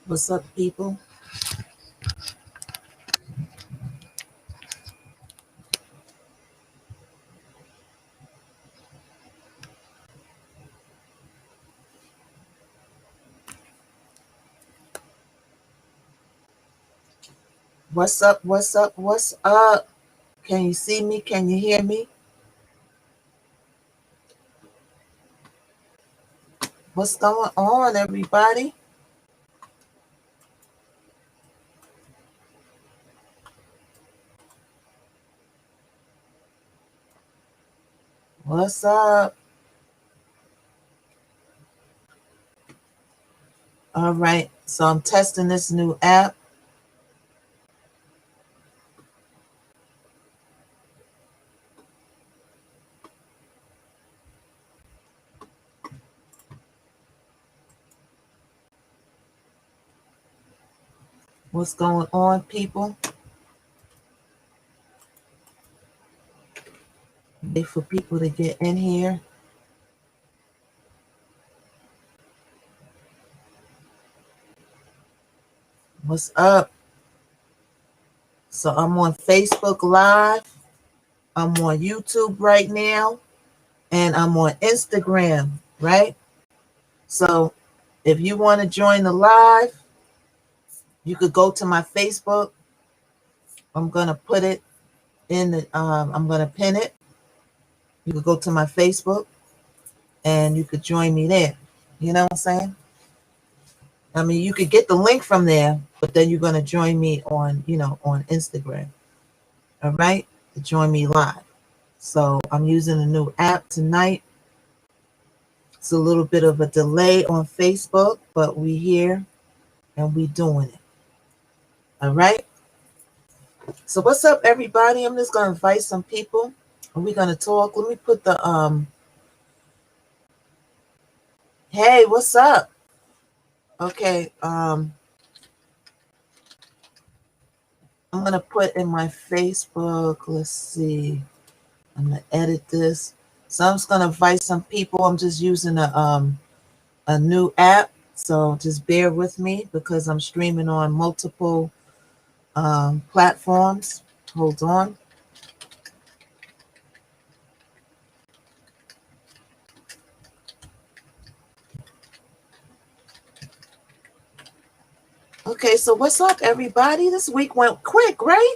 What's up, people? What's up? What's up? What's up? Can you see me? Can you hear me? What's going on, everybody? What's up? All right. So I'm testing this new app. What's going on, people? Wait for people to get in here. What's up? So I'm on Facebook Live. I'm on YouTube right now. And I'm on Instagram, right? So if you want to join the live, you could go to my Facebook. I'm going to put it in the, I'm going to pin it. You could go to my Facebook and you could join me there. You know what I'm saying? I mean, you could get the link from there, but then you're going to join me on, on Instagram. All right? To join me live. So I'm using a new app tonight. It's a little bit of a delay on Facebook, but we here and we doing it. All right? So what's up, everybody? I'm just going to invite some people. And we're going to talk. Let me put the, hey, what's up? Okay, I'm going to put in my Facebook, let's see. I'm going to edit this. So I'm just going to invite some people. I'm just using a new app. So just bear with me because I'm streaming on multiple platforms. Hold on. Okay, so what's up, everybody? This week went quick, right?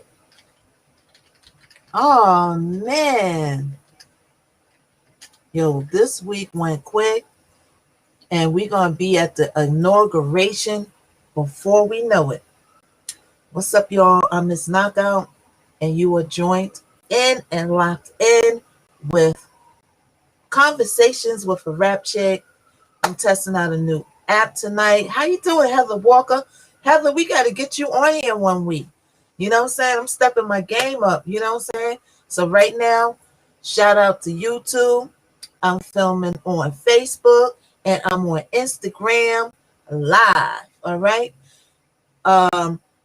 Oh, man. Yo, this week went quick. And we're going to be at the inauguration before we know it. What's up, y'all? I'm Miss Knockout, and you are joined in and locked in with Conversations with a Rapchic. I'm testing out a new app tonight. How you doing, Heather Walker? Heather, we got to get you on here one week. You know what I'm saying? I'm stepping my game up. You know what I'm saying? So right now, shout out to YouTube. I'm filming on Facebook and I'm on Instagram live. All right.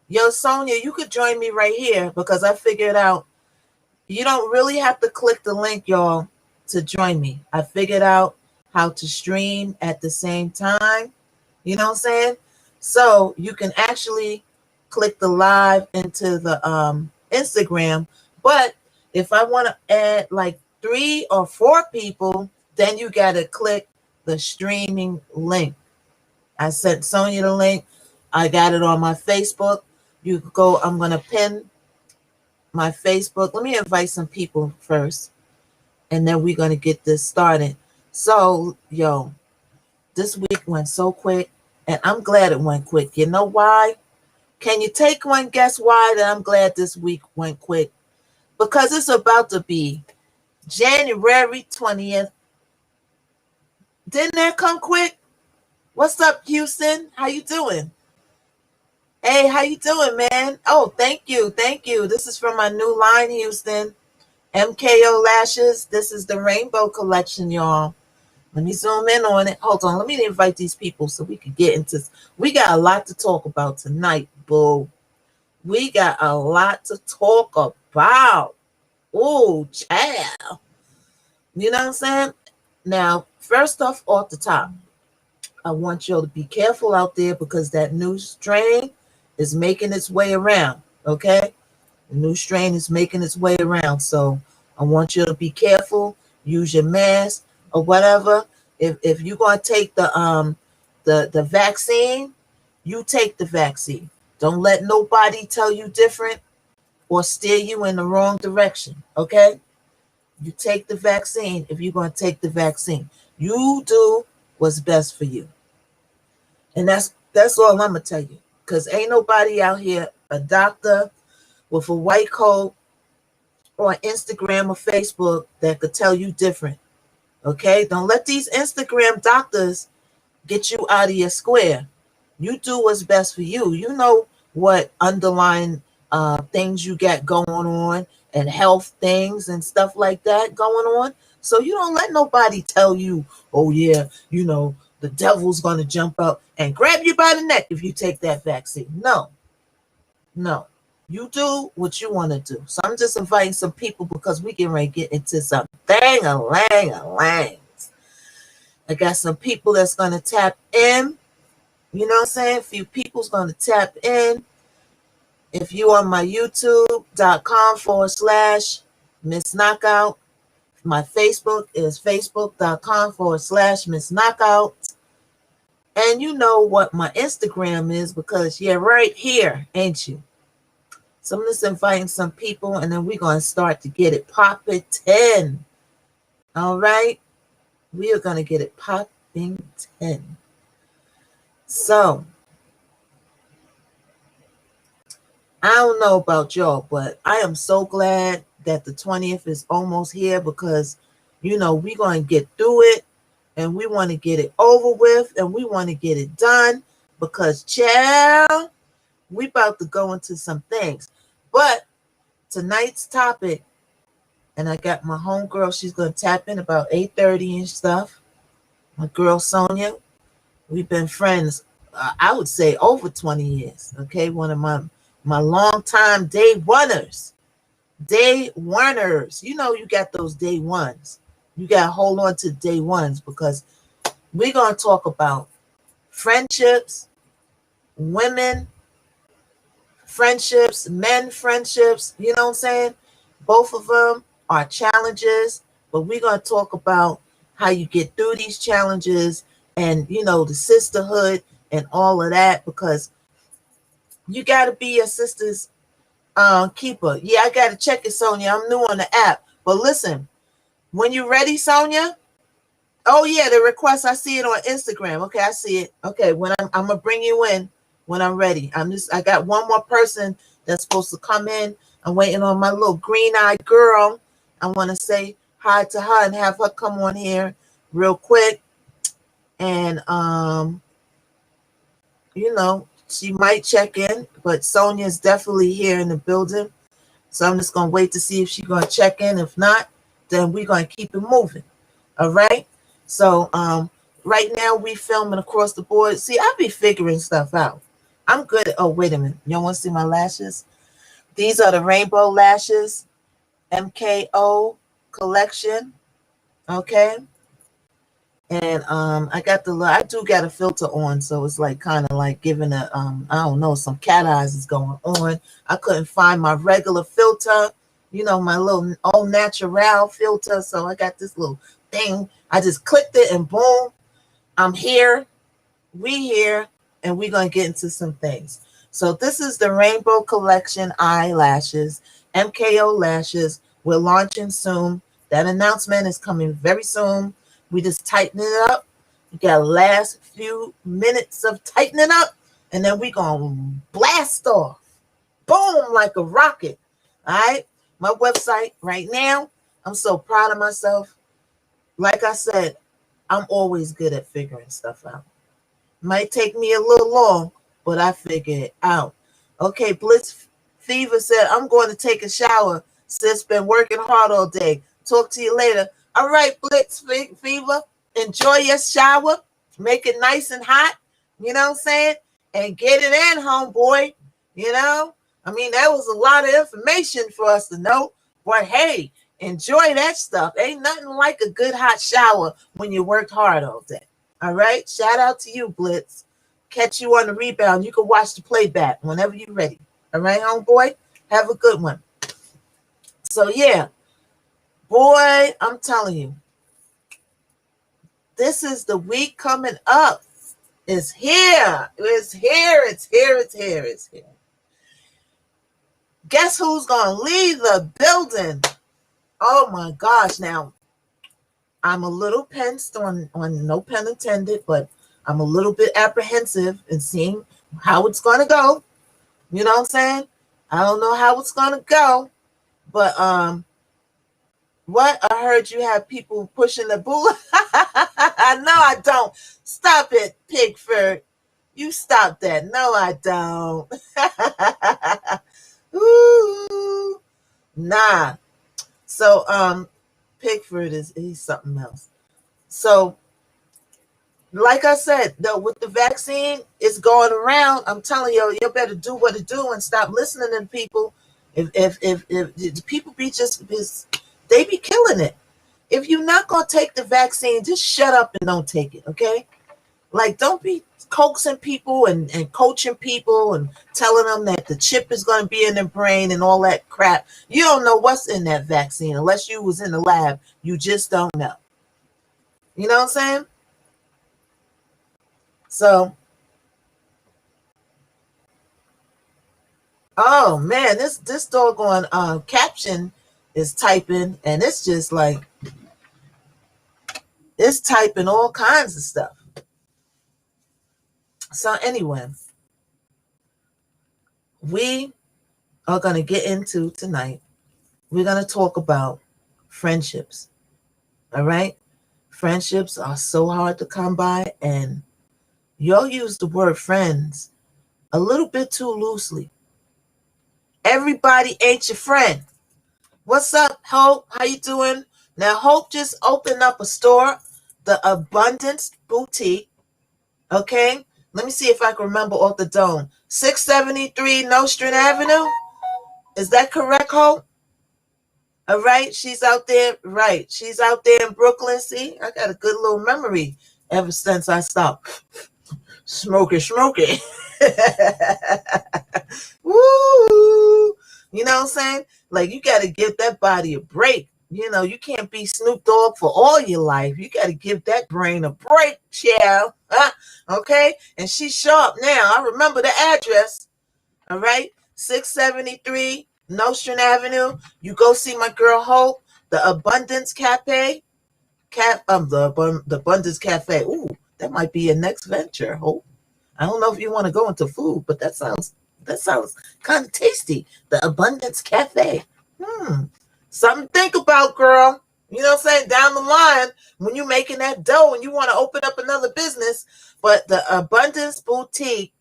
Yo, Sonia, you could join me right here because I figured out you don't really have to click the link, y'all, to join me. I figured out how to stream at the same time. You know what I'm saying? So you can actually click the live into the Instagram. But if I want to add like 3 or 4 people, then you got to click the streaming link. I sent Sonia the link. I got it on my Facebook. You can go, I'm going to pin my Facebook. Let me invite some people first, and then we're going to get this started. So, yo, this week went so quick, and I'm glad it went quick. You know why? Can you take one guess why that I'm glad this week went quick? Because it's about to be January 20th. Didn't that come quick? What's up, Houston? How you doing? Hey, how you doing, man? Oh, thank you. Thank you. This is from my new line, Houston. MKO Lashes. This is the Rainbow Collection, y'all. Let me zoom in on it. Hold on. Let me invite these people so we can get into this. We got a lot to talk about tonight, boo. We got a lot to talk about. Oh, child. You know what I'm saying? Now, first off the top, I want you to be careful out there because that new strain is making its way around. Okay, the new strain is making its way around, so I want you to be careful. Use your mask or whatever. If you're gonna take the vaccine, you take the vaccine. Don't let nobody tell you different or steer you in the wrong direction. Okay, you take the vaccine. If you're gonna take the vaccine, you do what's best for you, and that's all I'm gonna tell you. Cause ain't nobody out here, a doctor with a white coat or Instagram or Facebook, that could tell you different. Okay, don't let these Instagram doctors get you out of your square. You do what's best for you. You know what underlying things you got going on and health things and stuff like that going on. So you don't let nobody tell you, oh yeah, the devil's going to jump up and grab you by the neck if you take that vaccine. No, no. You do what you want to do. So I'm just inviting some people because we getting ready to get into some lang. I got some people that's going to tap in. You know what I'm saying? A few people's going to tap in. If you on my youtube.com/Miss Knockout, my Facebook is facebook.com/Miss Knockout. And you know what my Instagram is because you're right here, ain't you? So I'm just inviting some people and then we're going to start to get it popping 10. All right? We are going to get it popping 10. So, I don't know about y'all, but I am so glad that the 20th is almost here because, we're going to get through it and we want to get it over with and we want to get it done because, child, we about to go into some things. But tonight's topic, and I got my homegirl, she's going to tap in about 8:30 and stuff. My girl, Sonia, we've been friends, I would say, over 20 years. Okay, one of my longtime day oneers. Day oneers. You got those day ones. You got to hold on to day ones because we're going to talk about friendships, women friendships, men friendships. You know what I'm saying? Both of them are challenges, but we're going to talk about how you get through these challenges and, the sisterhood and all of that because you got to be your sister's keeper. Yeah, I got to check it, Sonia. I'm new on the app. But listen, when you're ready, Sonia. Oh, yeah, the request. I see it on Instagram. Okay, I see it. Okay, when I'm going to bring you in when I'm ready. I got one more person that's supposed to come in. I'm waiting on my little green-eyed girl. I want to say hi to her and have her come on here real quick. And, she might check in, but Sonia's definitely here in the building. So I'm just going to wait to see if she's going to check in. If not, then we're going to keep it moving. All right? So right now we filming across the board. See, I be figuring stuff out. I'm good. Oh, wait a minute. You want to see my lashes? These are the rainbow lashes, MKO collection. Okay. And I do got a filter on, so it's like kind of like giving a I don't know, some cat eyes is going on. I couldn't find my regular filter, my little au natural filter. So I got this little thing. I just clicked it and boom, I'm here. We here, and we're gonna get into some things. So this is the Rainbow Collection eyelashes, MKO lashes. We're launching soon. That announcement is coming very soon. We just tighten it up. We got the last few minutes of tightening up, and then we're gonna blast off. Boom, like a rocket. All right. My website right now. I'm so proud of myself. Like I said, I'm always good at figuring stuff out. Might take me a little long, but I figure it out. Okay, Blitz Fever said, I'm going to take a shower. Sis, been working hard all day. Talk to you later. All right, Blitz Fever, enjoy your shower. Make it nice and hot. You know what I'm saying? And get it in, homeboy. That was a lot of information for us to know. But hey, enjoy that stuff. Ain't nothing like a good hot shower when you worked hard all day. All right. Shout out to you, Blitz. Catch you on the rebound. You can watch the playback whenever you're ready. All right, homeboy? Have a good one. So, yeah. Boy, I'm telling you. This is the week coming up. It's here. It's here. It's here. It's here. It's here. Guess who's going to leave the building? Oh, my gosh. Now, I'm a little pensed on no pun intended, but I'm a little bit apprehensive in seeing how it's going to go. You know what I'm saying? I don't know how it's going to go, but what? I heard you have people pushing the bull. No, I don't. Stop it, Pigford. You stop that. No, I don't. Ooh, nah. So, Pigford he's something else. So, like I said, though, with the vaccine, it's going around. I'm telling you, you better do what it do and stop listening to people. If people be they be killing it. If you're not gonna take the vaccine, just shut up and don't take it, okay? Like, don't be coaxing people and coaching people and telling them that the chip is going to be in their brain and all that crap. You don't know what's in that vaccine unless you was in the lab. You just don't know. You know what I'm saying? So, oh man, this doggone caption is typing, and it's just like it's typing all kinds of stuff. So anyway, we are going to get into tonight. We're going to talk about friendships. All right? Friendships are so hard to come by, and y'all use the word friends a little bit too loosely. Everybody ain't your friend. What's up, Hope? How you doing? Now, Hope just opened up a store, the Abundance Boutique. Okay? Let me see if I can remember off the dome. 673 Nostrand Avenue. Is that correct, Hope? All right. She's out there. Right. She's out there in Brooklyn. See, I got a good little memory ever since I stopped smoking. Woo! You know what I'm saying? Like, you got to give that body a break. You know, you can't be Snoop Dogg for all your life. You got to give that brain a break, child. Okay? And she's sharp now. I remember the address. All right? 673 Nostrand Avenue. You go see my girl Hope, the Abundance Cafe. The Abundance Cafe. Ooh, that might be your next venture, Hope. I don't know if you want to go into food, but that sounds kind of tasty. The Abundance Cafe. Something to think about, girl. You know what I'm saying? Down the line, when you're making that dough and you want to open up another business. But the Abundance Boutique,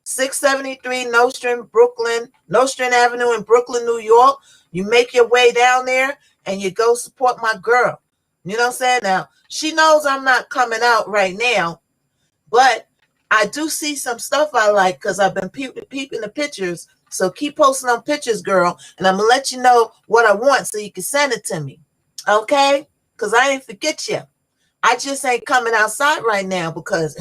673 Nostrand Avenue in Brooklyn, New York. You make your way down there and you go support my girl. You know what I'm saying? Now, she knows I'm not coming out right now, but I do see some stuff I like because I've been peeping the pictures. So keep posting on pictures, girl, and I'm going to let you know what I want so you can send it to me. Okay? Because I ain't forget you. I just ain't coming outside right now because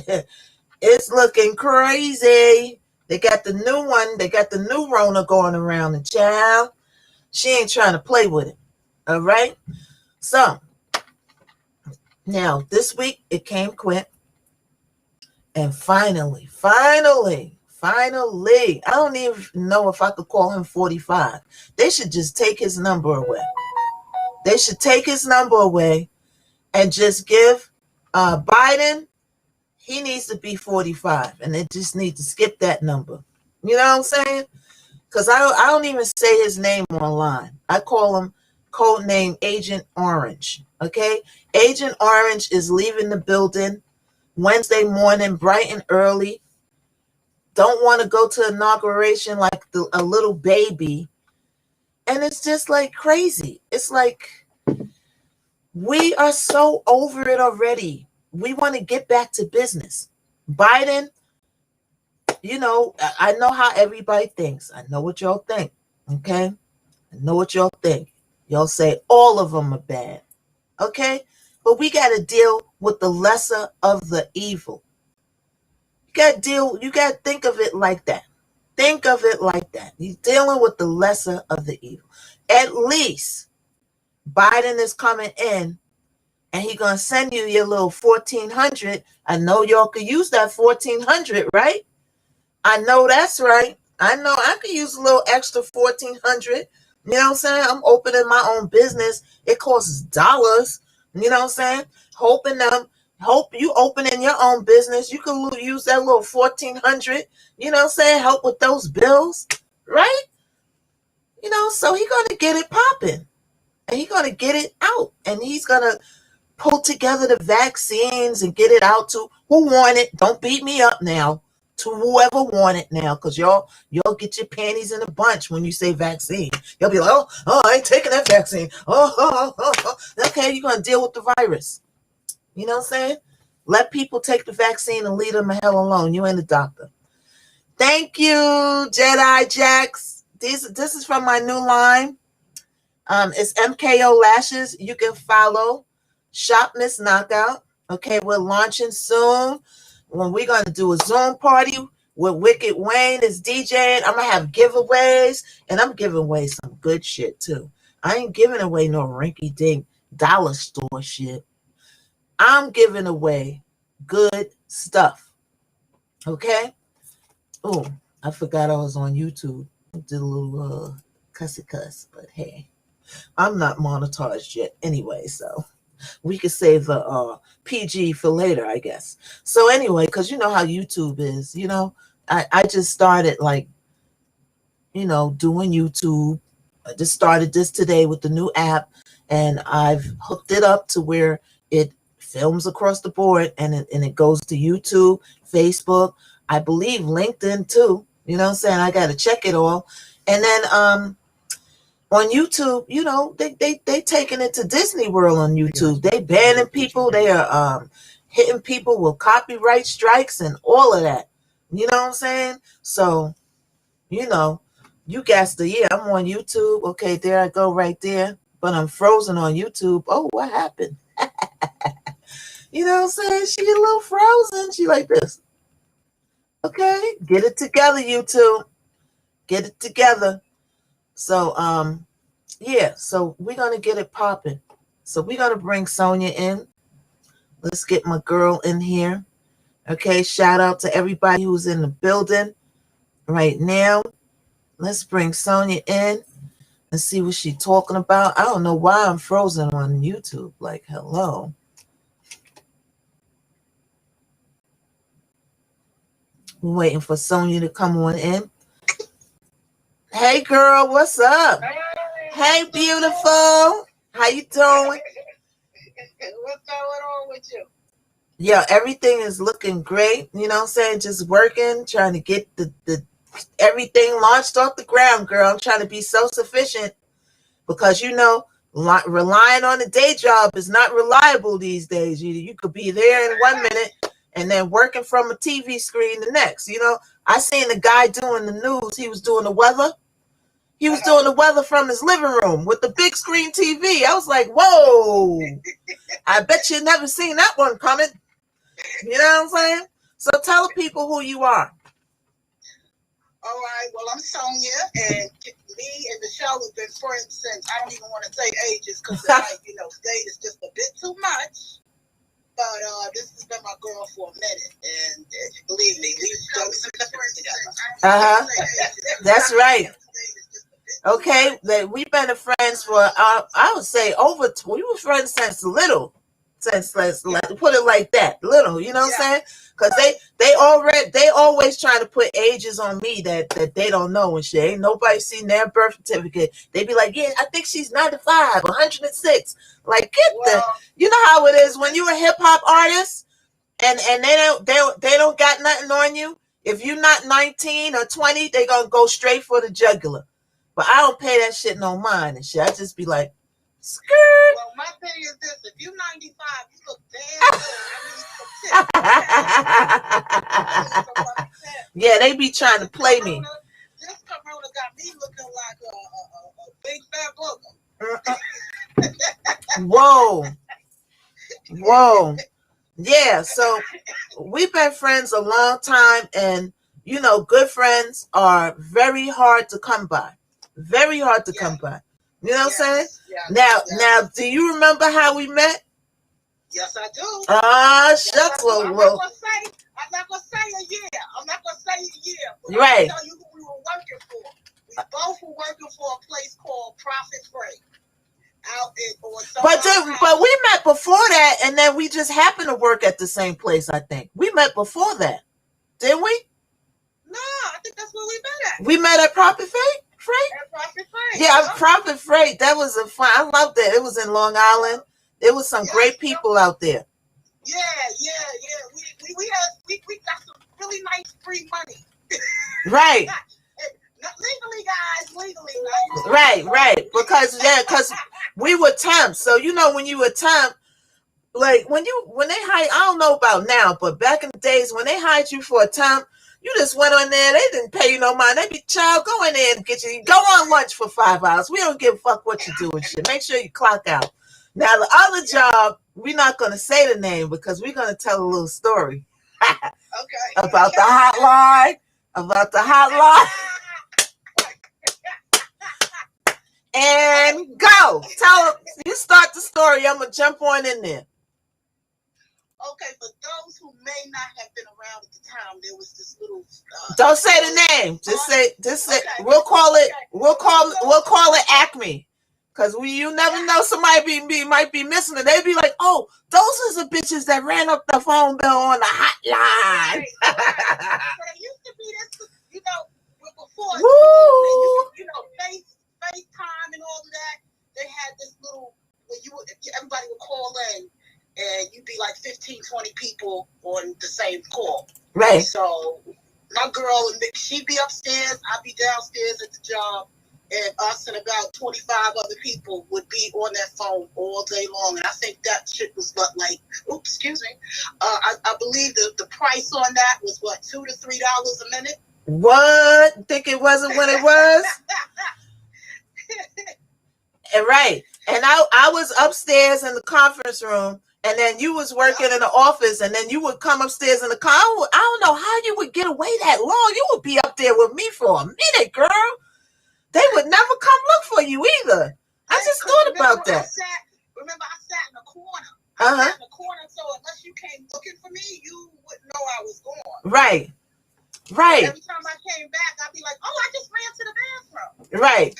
it's looking crazy. They got the new one. They got the new Rona going around, and child, she ain't trying to play with it. All right? So, now, this week, it came quick. And finally, I don't even know if I could call him 45. They should just take his number away. They should take his number away and just give Biden, he needs to be 45. And they just need to skip that number. You know what I'm saying? Because I don't even say his name online. I call him code name Agent Orange. Okay? Agent Orange is leaving the building Wednesday morning, bright and early. Don't want to go to inauguration like a little baby. And it's just like crazy. It's like we are so over it already. We want to get back to business. Biden, you know, I know how everybody thinks. I know what y'all think. Okay? I know what y'all think. Y'all say all of them are bad. Okay? But we got to deal with the lesser of the evil. You got to think of it like that. Think of it like that. He's dealing with the lesser of the evil. At least Biden is coming in and he going to send you your little 1,400. I know y'all could use that 1,400, right? I know that's right. I know I could use a little extra 1,400. You know what I'm saying? I'm opening my own business. It costs dollars. You know what I'm saying? Hope you opening your own business. You can use that little 1,400. You know what I'm saying? Help with those bills, right? You know, so he's gonna get it popping, and he's gonna get it out, and he's gonna pull together the vaccines and get it out to who want it. Don't beat me up now. To whoever want it now, because y'all get your panties in a bunch when you say vaccine. You'll be like, oh, I ain't taking that vaccine. Okay, you're gonna deal with the virus. You know what I'm saying? Let people take the vaccine and leave them the hell alone. You ain't a doctor. Thank you, Jedi Jacks. This is from my new line. It's MKO Lashes. You can follow Shop Miss Knockout. Okay, we're launching soon. When we're going to do a Zoom party with Wicked Wayne is DJing, I'm going to have giveaways, and I'm giving away some good shit, too. I ain't giving away no rinky-dink dollar store shit. I'm giving away good stuff. Okay? Oh, I forgot I was on YouTube. I did a little cuss, but hey, I'm not monetized yet anyway, so we could save the PG for later, I guess. So anyway, because you know how YouTube is, you know, I just started doing YouTube. I just started this today with the new app, and I've hooked it up to where it films across the board, and it goes to YouTube, Facebook, I believe LinkedIn too. You know what I'm saying? I got to check it all. And then on YouTube, you know, they taking it to Disney World on YouTube. They banning people. They are hitting people with copyright strikes and all of that. You know what I'm saying? So, you know, you guessed it. Yeah, I'm on YouTube. Okay, there I go right there. But I'm frozen on YouTube. Oh, what happened? You know what I'm saying? She a little frozen. She like this. Okay, get it together, YouTube. Get it together. So, yeah, so we're going to get it popping. So we're going to bring Sonia in. Let's get my girl in here. Okay, shout out to everybody who's in the building right now. Let's bring Sonia in and see what she's talking about. I don't know why I'm frozen on YouTube. Like, hello. We're waiting for Sonia to come on in. Hey, girl, what's up? Hey, beautiful. How you doing? What's going on with you? Yeah, everything is looking great. You know what I'm saying? Just working, trying to get the everything launched off the ground, girl. I'm trying to be self-sufficient because, you know, relying on a day job is not reliable these days. You could be there in 1 minute and then working from a TV screen the next. You know, I seen the guy doing the news. He was doing the weather. He was doing the weather from his living room with the big screen TV. I was like, whoa, I bet you never seen that one coming. You know what I'm saying? So tell people who you are. All right. Well, I'm Sonia, and me and Michelle have been friends since, I don't even want to say ages because, like, you know, date is just a bit too much. But this has been my girl for a minute, and believe me, we've done some friends together. That's right. Okay, we've been friends for I would say we were friends since let's put it like that, little. You know what I'm saying? Because they always try to put ages on me that they don't know and shit. Ain't nobody seen their birth certificate. They be like, yeah, I think she's 95, 106. Like, you know how it is when you're a hip hop artist and they don't got nothing on you. If you're not 19 or 20, they gonna go straight for the jugular. But I don't pay that shit no mind and shit. I just be like, skirt. Well, my thing is this: if you're 95, you look damn good. Yeah, they be trying to play me. This corona got me looking like a big fat booger. Whoa. Whoa. Yeah, so we've been friends a long time, and you know, good friends are very hard to come by. Very hard to come by. You know what I'm saying? Now, do you remember how we met? Yes, I do. Shucks. I'm not gonna say a year. I'm not gonna say a year. But Right. I'll tell you who we were working for. We both were working for a place called Profit Freight. But we met before that, and then we just happened to work at the same place. I think we met before that, didn't we? No, I think that's where we met at. We met at Profit Freight. At Profit Freight. Yeah, Profit Freight. That was a fun. I loved that. It was in Long Island. There was some great people out there. Yeah. We got some really nice free money. Right. Legally, guys, legally. Right. Because we were temps. So you know, when you were temp, like when they hired, I don't know about now, but back in the days when they hired you for a temp, you just went on there. They didn't pay you no mind. They be, child, go in there and go on lunch for 5 hours. We don't give a fuck what you do and shit. Make sure you clock out. Now the other job, we're not gonna say the name because we're gonna tell a little story. Okay. About the hotline. And go. You start the story. I'm gonna jump on in there. Okay, for those who may not have been around at the time, there was this little. Don't say the name. Just say. Okay. We'll call it Acme. Cause you never know, somebody might be missing it. They'd be like, "Oh, those are the bitches that ran up the phone bill on the hotline." Right. So it used to be this, before FaceTime and all of that. They had this little where everybody would call in, and you'd be like 15, 20 people on the same call. Right. So my girl, she'd be upstairs, I'd be downstairs at the job. And us and about 25 other people would be on that phone all day long. And I think that shit was I believe the price on that was $2 to $3 a minute. What? Think it wasn't what it was? Right. And I was upstairs in the conference room, and then you was working in the office, and then you would come upstairs in the car. I don't know how you would get away that long. You would be up there with me for a minute, girl. They would never come look for you either. I just thought about that. I sat in the corner. I sat in the corner, so unless you came looking for me, you wouldn't know I was gone. Right. Every time I came back, I'd be like, "Oh, I just ran to the bathroom." Right.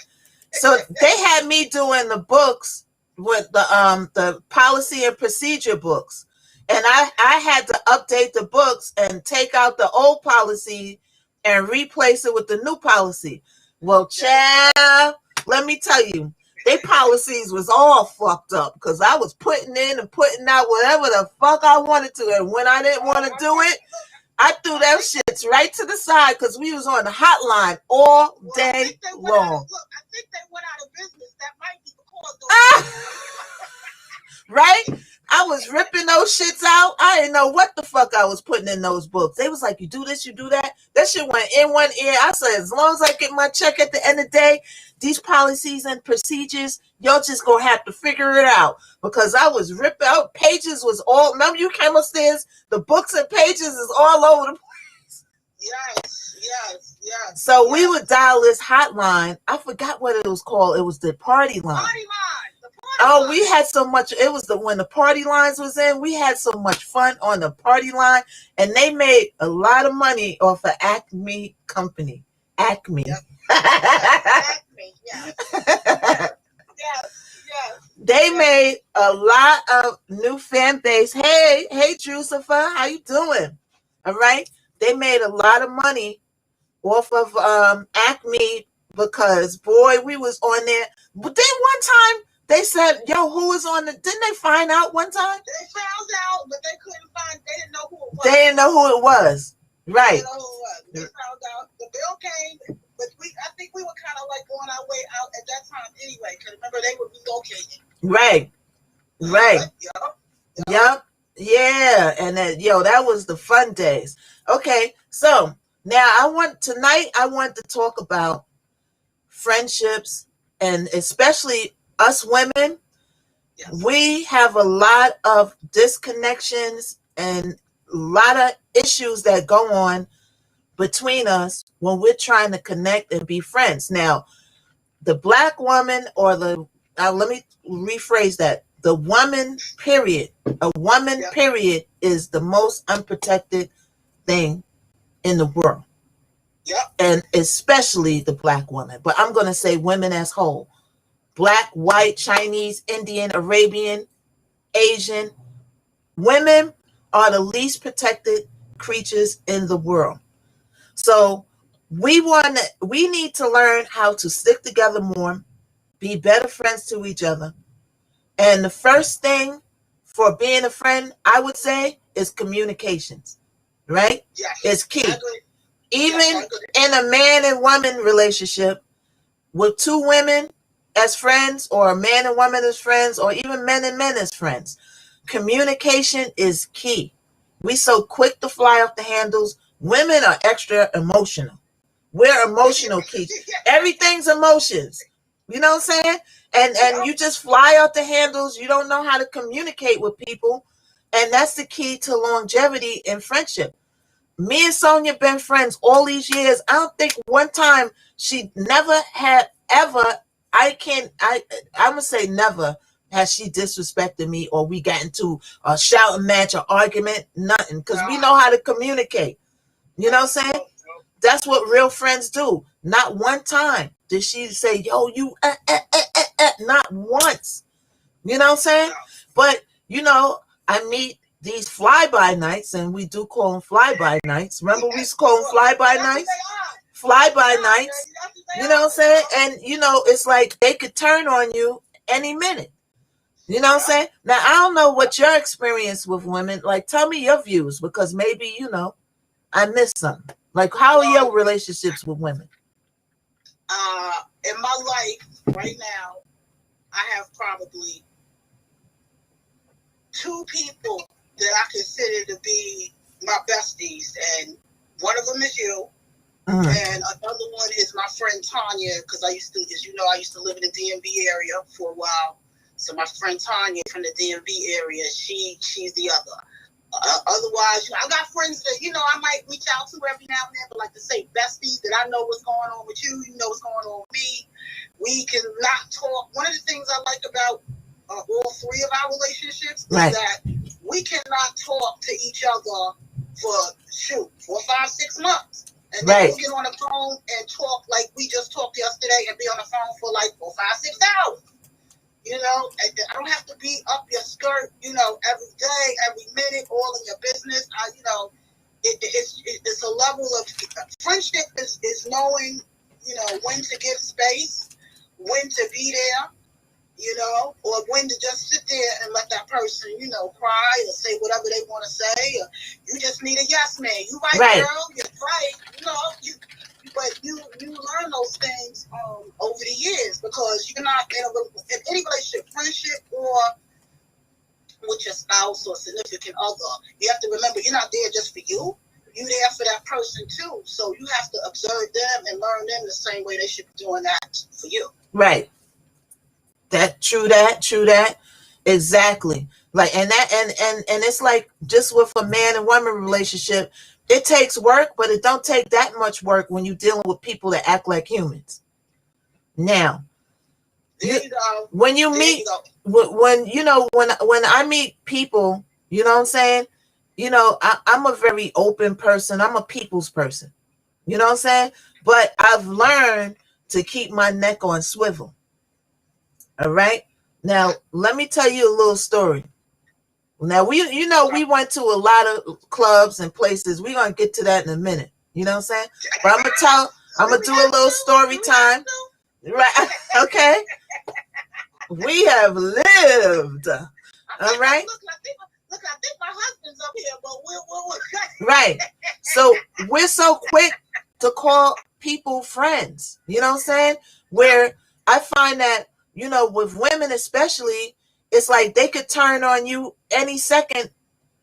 So they had me doing the books with the policy and procedure books, and I had to update the books and take out the old policy and replace it with the new policy. Well, child, let me tell you, their policies was all fucked up because I was putting in and putting out whatever the fuck I wanted to. And when I didn't want to do it, I threw that shit right to the side because we was on the hotline all day long. I think they went out of business. That might be the cause. Right? I was ripping those shits out. I didn't know what the fuck I was putting in those books. They was like, you do this, you do that. That shit went in one ear. I said, as long as I get my check at the end of the day, these policies and procedures, y'all just gonna have to figure it out. Because I was ripping out. Pages was all, remember you came upstairs? The books and pages is all over the place. Yes. So we would dial this hotline. I forgot what it was called. It was the party line. We had so much. It was when the party lines was in. We had so much fun on the party line, and they made a lot of money off of Acme company. Acme. Yep. Acme. Yes. They made a lot of new fan base. Hey, Drusifer, how you doing? All right. They made a lot of money off of Acme because boy, we was on there. But then one time. They said, yo, who was on didn't they find out one time? They found out, but they couldn't find, they didn't know who it was. They didn't know who it was. Right. They didn't know who it was. They found out, the bill came, but I think we were kind of like going our way out at that time anyway, because remember, they were relocating. Right. Yep. Yeah. And that was the fun days. Okay. So now I want to talk about friendships and especially us women, Yes. We have a lot of disconnections and a lot of issues that go on between us when we're trying to connect and be friends. Now, the black woman or let me rephrase that. The woman, period. A woman, Yep. period, is the most unprotected thing in the world. Yep. And especially the black woman. But I'm going to say women as whole. Black, white, Chinese, Indian, Arabian, Asian. Women are the least protected creatures in the world. So we need to learn how to stick together more, be better friends to each other. And the first thing for being a friend, I would say, is communications. Right? Yes. It's key. Even yes, in a man and woman relationship, with two women as friends, or a man and woman as friends, or even men and men as friends, communication is key. We so quick to fly off the handles. Women are extra emotional. We're emotional creatures. Everything's emotions. You know what I'm saying? And you just fly off the handles. You don't know how to communicate with people. And that's the key to longevity in friendship. Me and Sonia been friends all these years. I don't think one time she never had ever, I'm gonna say never has she disrespected me or we got into a shouting match or argument. Nothing. Because we know how to communicate. You know what I'm saying? That's what real friends do. Not one time did she say, yo, you, not once. You know what I'm saying? But, I meet these fly-by nights, and we do call them fly-by nights. Remember we used to call them fly-by nights? Fly-by nights. You know what I'm saying? And, it's like they could turn on you any minute. You know what I'm saying? Now, I don't know what your experience with women, like, tell me your views, because maybe, I missed something. Like, how are your relationships with women? In my life right now, I have probably 2 people that I consider to be my besties, and one of them is you, and another one is my friend Tanya, because I used to live in the DMV area for a while. So my friend Tanya from the DMV area, she's the other. Otherwise, I got friends that, I might reach out to every now and then, but like to say besties that I know what's going on with you, you know what's going on with me. We can not talk. One of the things I like about all 3 of our relationships is that we cannot talk to each other for 4, 5, 6 months. And then we'll get on the phone and talk like we just talked yesterday and be on the phone for like 4, 5, 6 hours. I don't have to be up your skirt, every day, every minute, all in your business. It's a level of friendship is knowing, when to give space, when to be there, or when to just sit there and let that person, cry or say whatever they want to say. Or you just need a yes man. You right, girl. You're right. But you learn those things over the years, because you're not in any relationship, friendship, or with your spouse or significant other. You have to remember, you're not there just for you. You're there for that person too. So you have to observe them and learn them the same way they should be doing that for you. Right. True that. Exactly. Like, and it's like just with a man and woman relationship, it takes work, but it don't take that much work when you're dealing with people that act like humans. Now, when you meet, when I meet people, you know what I'm saying? I'm a very open person. I'm a people's person. You know what I'm saying? But I've learned to keep my neck on swivel. All right. Now, let me tell you a little story. Now, we went to a lot of clubs and places. We're going to get to that in a minute. You know what I'm saying? But I'm going to do a little story time. Right. Okay. We have lived. All right. Look, I think my husband's up here, but we'll. Right. So we're so quick to call people friends. You know what I'm saying? Where I find that, with women especially, it's like they could turn on you any second,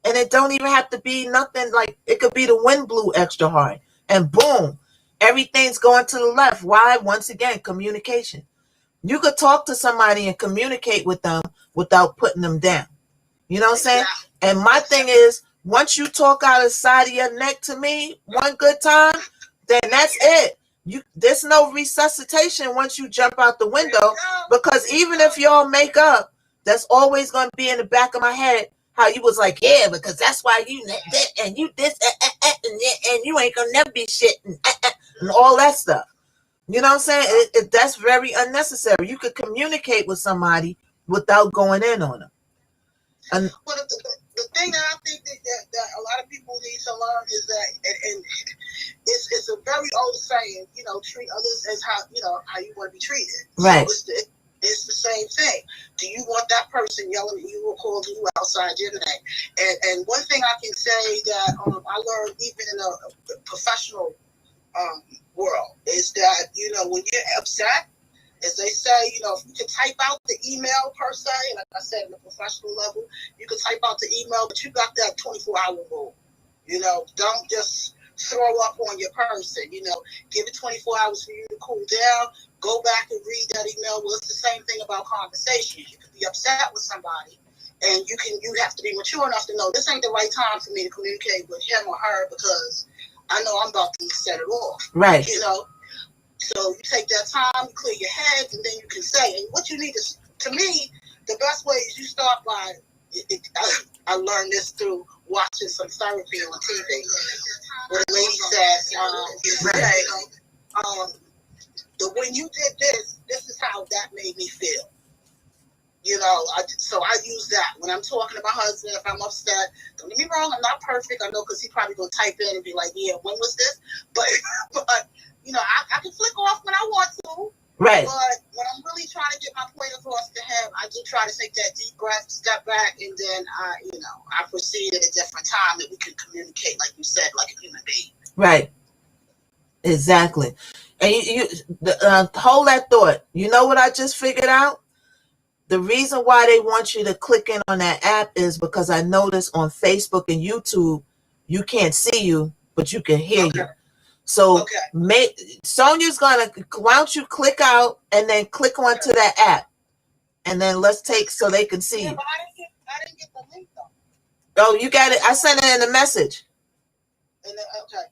and it don't even have to be nothing. Like, it could be the wind blew extra hard, and boom, everything's going to the left. Why? Once again, communication. You could talk to somebody and communicate with them without putting them down. You know what I'm saying? And my thing is, once you talk out of the side of your neck to me one good time, then that's it. There's no resuscitation once you jump out the window, because even if y'all make up, that's always going to be in the back of my head how you was like, yeah, because that's why you that and you this and you ain't gonna never be shit and all that stuff. You know what I'm saying? That's very unnecessary. You could communicate with somebody without going in on them. And well, the thing that I think that a lot of people need to learn is that, and it's a very old saying, you know, treat others as how you want to be treated. Right. So it's the same thing. Do you want that person yelling at you or calling you outside your name? And one thing I can say that I learned even in a professional world is that, you know, when you're upset, as they say, you know, if you can type out the email per se, like I said, on a professional level, you can type out the email, but you got that 24-hour rule. You know, don't just throw up on your person. You know, give it 24 hours for you to cool down. Go back and read that email. Well, it's the same thing about conversations. You can be upset with somebody, and you have to be mature enough to know this ain't the right time for me to communicate with him or her, because I know I'm about to set it off. Right. You know. So you take that time, you clear your head, and then you can say. And what you need to me, the best way is you start by. I learned this through watching some therapy on TV. Where the lady says, when you did this is how that made me feel. You know, so I use that when I'm talking to my husband. If I'm upset, don't get me wrong, I'm not perfect. I know, because he probably gonna type in and be like, "Yeah, when was this?" But you know, I can flick off when I want to. Right. But when I'm really trying to get my point across to him, I do try to take that deep breath, step back, and then I proceed at a different time that we can communicate, like you said, like a human being. Right. Exactly. And you hold that thought. You know what I just figured out? The reason why they want you to click in on that app is because I noticed on Facebook and YouTube, you can't see you, but you can hear you. So Sonia's gonna, why don't you click out and then click onto that app, and then let's take so they can see you. But I didn't get the link though. Oh, you got it. I sent it in a message.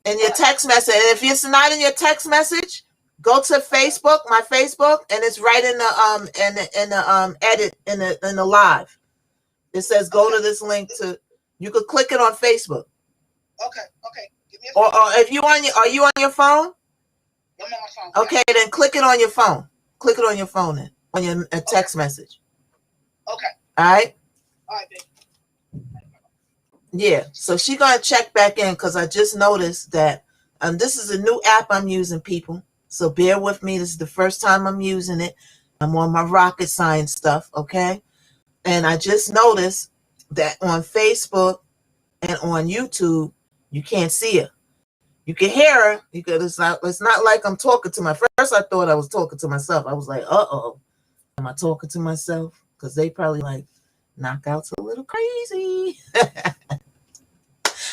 In your text message. And if it's not in your text message, go to Facebook, my Facebook, and it's right in the edit in the live. It says go to this link to. You could click it on Facebook. Okay. Give me a or if you are you on your phone? I'm on my phone. Okay, then click it on your phone. Click it on your phone then, on your text message. Okay. All right. All right, baby. Yeah, so she's gonna check back in because I just noticed that this is a new app I'm using, people. So bear with me. This is the first time I'm using it. I'm on my rocket science stuff, okay? And I just noticed that on Facebook and on YouTube, you can't see her. You can hear her. It's not like I'm talking to my. First, I thought I was talking to myself. I was like, am I talking to myself? Because they probably like knockout's a little crazy.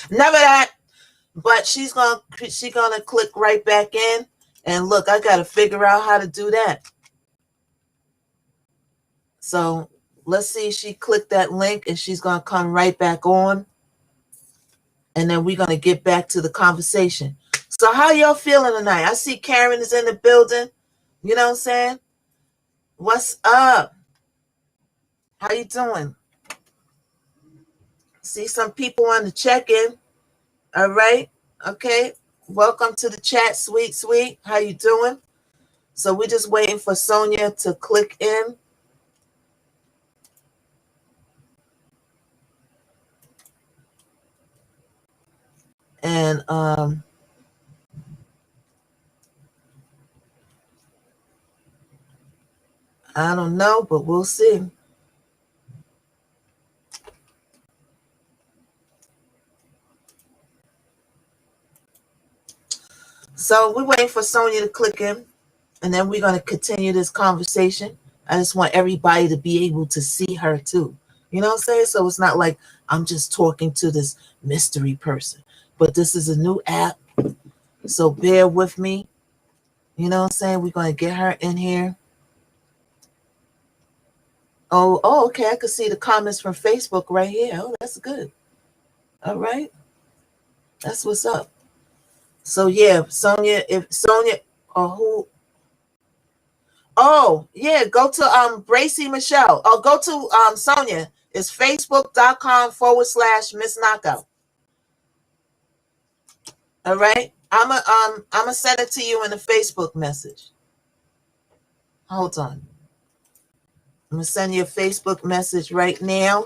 Never that. But she's gonna click right back in, and look, I gotta figure out how to do that. So let's see. She clicked that link, and she's gonna come right back on, and then we're gonna get back to the conversation. So how y'all feeling tonight? I see Karen is in the building. You know what I'm saying? What's up? How you doing? See some people on the check-in. All right. Okay. Welcome to the chat, sweet. How you doing? So we're just waiting for Sonia to click in. And I don't know, but we'll see. So we're waiting for Sonia to click in, and then we're going to continue this conversation. I just want everybody to be able to see her too. You know what I'm saying? So it's not like I'm just talking to this mystery person, but this is a new app. So bear with me. You know what I'm saying? We're going to get her in here. Oh, okay. I could see the comments from Facebook right here. Oh, that's good. All right. That's what's up. So yeah, Sonia, if Sonia or who, oh yeah, go to Bracy Michelle. Oh, go to Sonia. It's facebook.com/Miss Knockout. All right. I'm a send it to you in a Facebook message. Hold on. I'm gonna send you a Facebook message right now.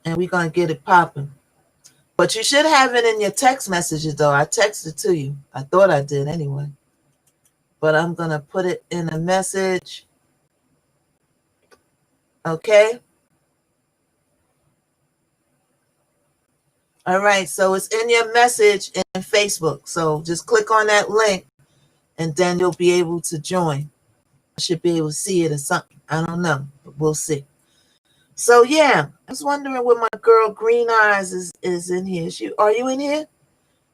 And we're gonna get it popping. But you should have it in your text messages though. I texted to you. I thought I did anyway. But I'm gonna put it in a message. Okay. All right. So it's in your message in Facebook. So just click on that link and then you'll be able to join. I should be able to see it or something. I don't know, but we'll see. So yeah, I was wondering where my girl Green Eyes is in here. Are you in here?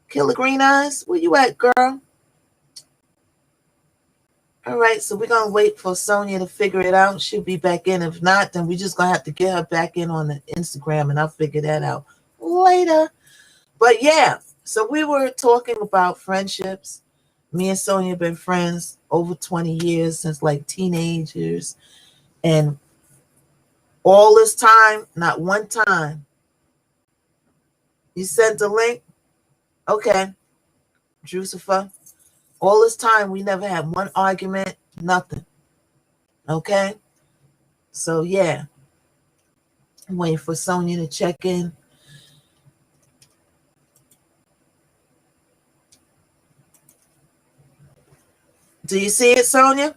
Killer Green Eyes? Where you at, girl? All right, so we're going to wait for Sonia to figure it out. She'll be back in. If not, then we're just going to have to get her back in on the Instagram, and I'll figure that out later. But yeah, so we were talking about friendships. Me and Sonia have been friends over 20 years, since like teenagers. And all this time, not one time. You sent the link? Okay, Drucifer. All this time, we never had one argument, nothing. Okay? So yeah. I'm waiting for Sonia to check in. Do you see it, Sonia?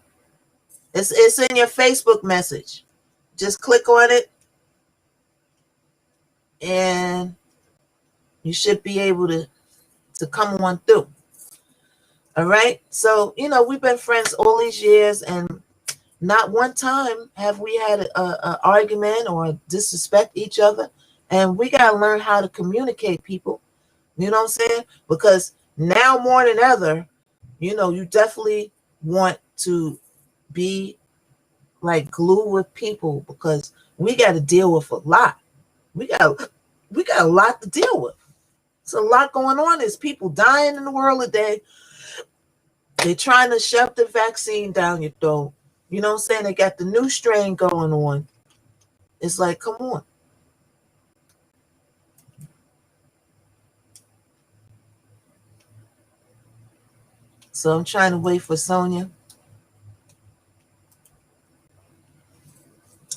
It's in your Facebook message. Just click on it and you should be able to come on through. All right. So, we've been friends all these years and not one time have we had a argument or disrespect each other. And we got to learn how to communicate, people. You know what I'm saying? Because now more than ever, you definitely want to be like glue with people because we got to deal with a lot. We got a lot to deal with. It's a lot going on. There's people dying in the world today. They're trying to shove the vaccine down your throat. You know what I'm saying? They got the new strain going on. It's like, come on. So I'm trying to wait for Sonia.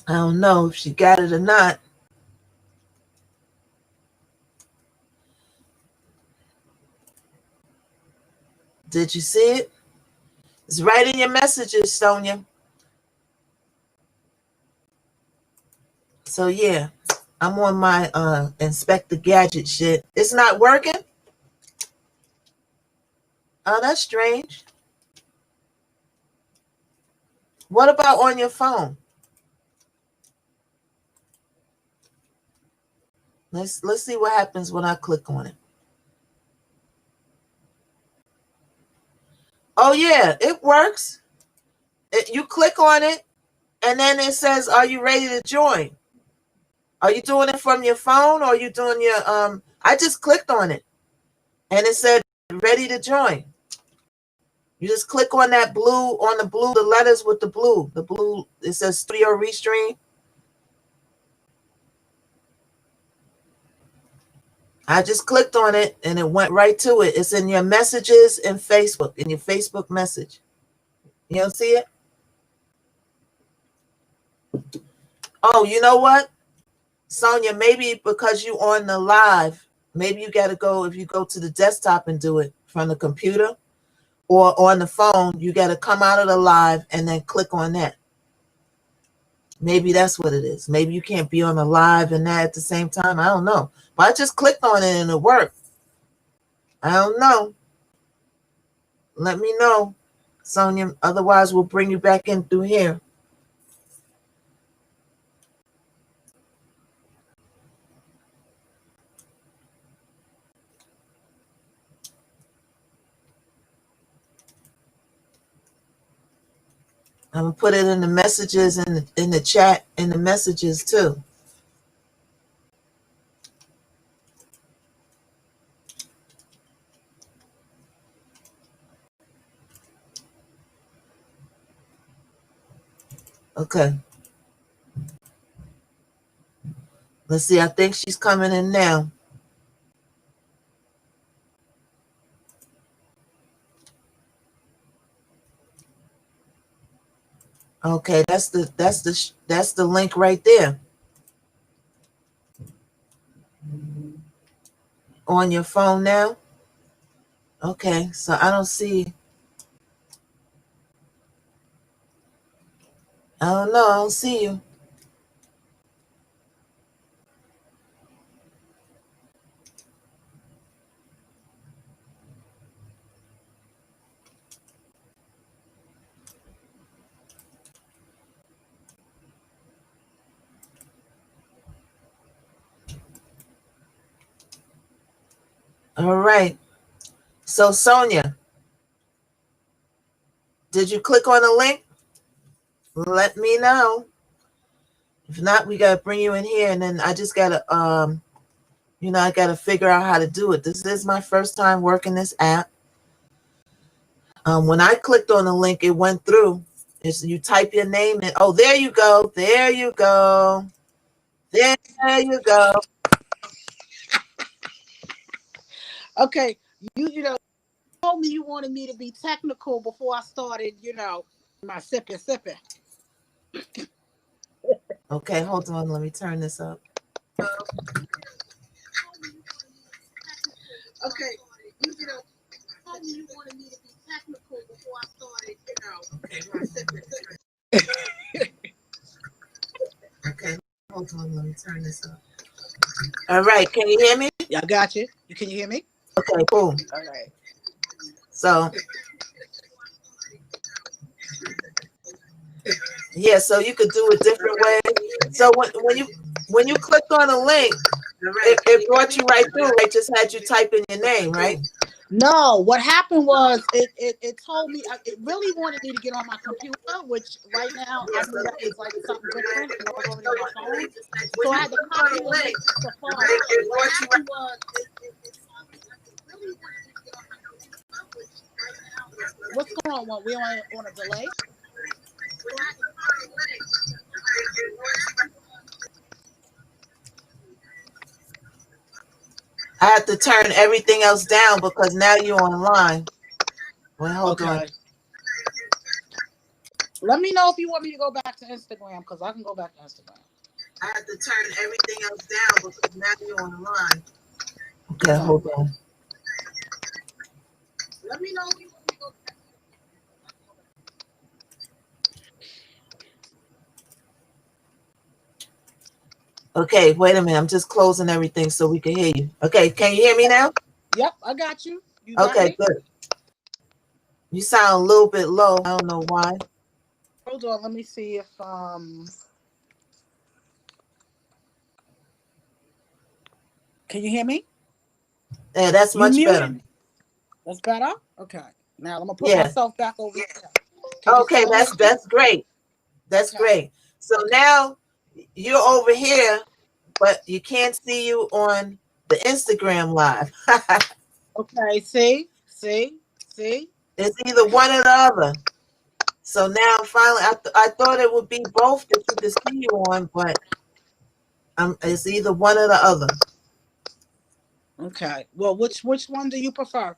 I don't know if she got it or not. Did you see it? It's right in your messages, Sonia. So yeah, I'm on my Inspector Gadget shit. It's not working? Oh, that's strange. What about on your phone? Let's see what happens when I click on it. Oh yeah, it works. You click on it, and then it says, "Are you ready to join?" Are you doing it from your phone, or are you doing your I just clicked on it, and it said, "Ready to join." You just click on that blue, the letters with the blue. The blue, it says studio restream. I just clicked on it and it went right to it. It's in your messages in Facebook, in your Facebook message. You don't see it? Oh, you know what? Sonia, maybe because you on the live, maybe you got to go, if you go to the desktop and do it from the computer or on the phone, you got to come out of the live and then click on that. Maybe that's what it is. Maybe you can't be on the live and that at the same time. I don't know. But I just clicked on it and it worked. I don't know. Let me know, Sonia. Otherwise, we'll bring you back in through here. I'm gonna put it in the messages in the chat in the messages too. Okay. Let's see. I think she's coming in now. Okay, that's the link right there on your phone now. Okay, so I don't see. I don't know. I don't see you. All right. So Sonia, did you click on the link? Let me know. If not, we gotta bring you in here, and then I just gotta I gotta figure out how to do it. This is my first time working this app. When I clicked on the link, it went through. It's, you type your name in. Oh, there you go. There you go. There you go. Okay, you know told me you wanted me to be technical before I started, my sipping. Okay, hold on. Let me turn this up. Okay, told me you wanted me to be technical before I started, my sipping. Okay, hold on. Let me turn this up. All right, can you hear me? Yeah, I got you. Can you hear me? Okay, cool. All right. So yeah, so you could do it different ways. So when you clicked on a link, it brought you right through. It just had you type in your name, right? No, what happened was it told me it really wanted me to get on my computer, which right now I knew that was like something different because I was already on my phone. So I had to copy the link to phone. What happened was it told me it really wanted me to get on my computer, which right now what's going on? We on a delay. I had to turn everything else down because now you're online. Well, hold on. Let me know if you want me to go back to Instagram because I can go back to Instagram. I had to turn everything else down because now you're online. Okay, hold on. Let me know if you want me to go back. Okay, wait a minute. I'm just closing everything so we can hear you. Okay, can you hear me now? Yep, I got you. You got okay, me? Good. You sound a little bit low. I don't know why. Hold on, let me see if can you hear me? Yeah, that's much better. That's better? Okay. Now I'm gonna put myself back over here. Okay, that's great. That's great. So now you're over here, but you can't see you on the Instagram live. Okay, see? It's either one or the other. So now finally, I thought it would be both that you could see you on, but it's either one or the other. Okay. Well, which one do you prefer?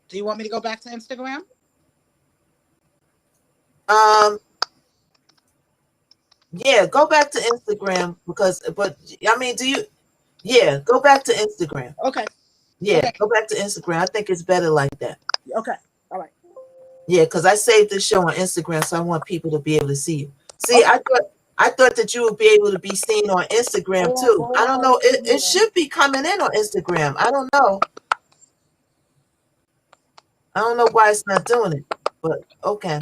Do you want me to go back to Instagram? Yeah, go back to Instagram but I mean, yeah, go back to Instagram. Okay. Yeah, okay. Go back to Instagram. I think it's better like that. Okay. All right. Yeah, because I saved this show on Instagram, so I want people to be able to see you. See, okay. I thought that you would be able to be seen on Instagram too. I don't know. It should be coming in on Instagram. I don't know. I don't know why it's not doing it, but okay.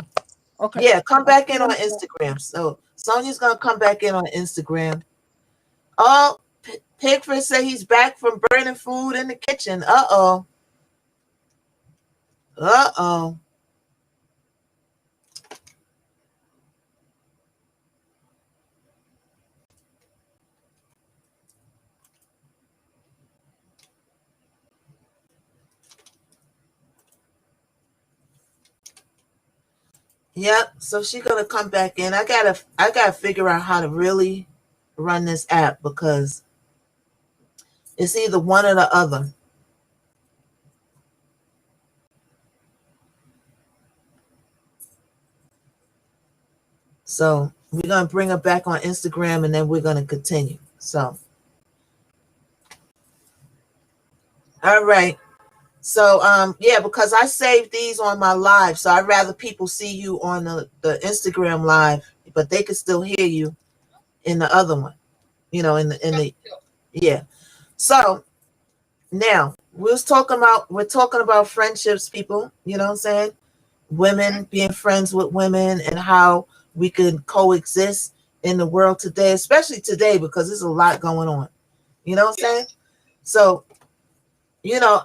Okay. Yeah, come back in on Instagram. So Sonia's gonna come back in on Instagram. Oh, Pigford said he's back from burning food in the kitchen. Uh-oh. Yep. So she's gonna come back in. I gotta figure out how to really run this app because it's either one or the other. So we're gonna bring her back on Instagram and then we're gonna continue. So all right. So yeah, because I saved these on my live, so I'd rather people see you on the Instagram live, but they could still hear you in the other one. In the yeah. So now we're talking about friendships, people, you know what I'm saying? Women being friends with women and how we can coexist in the world today, especially today because there's a lot going on. You know what I'm saying? So, you know,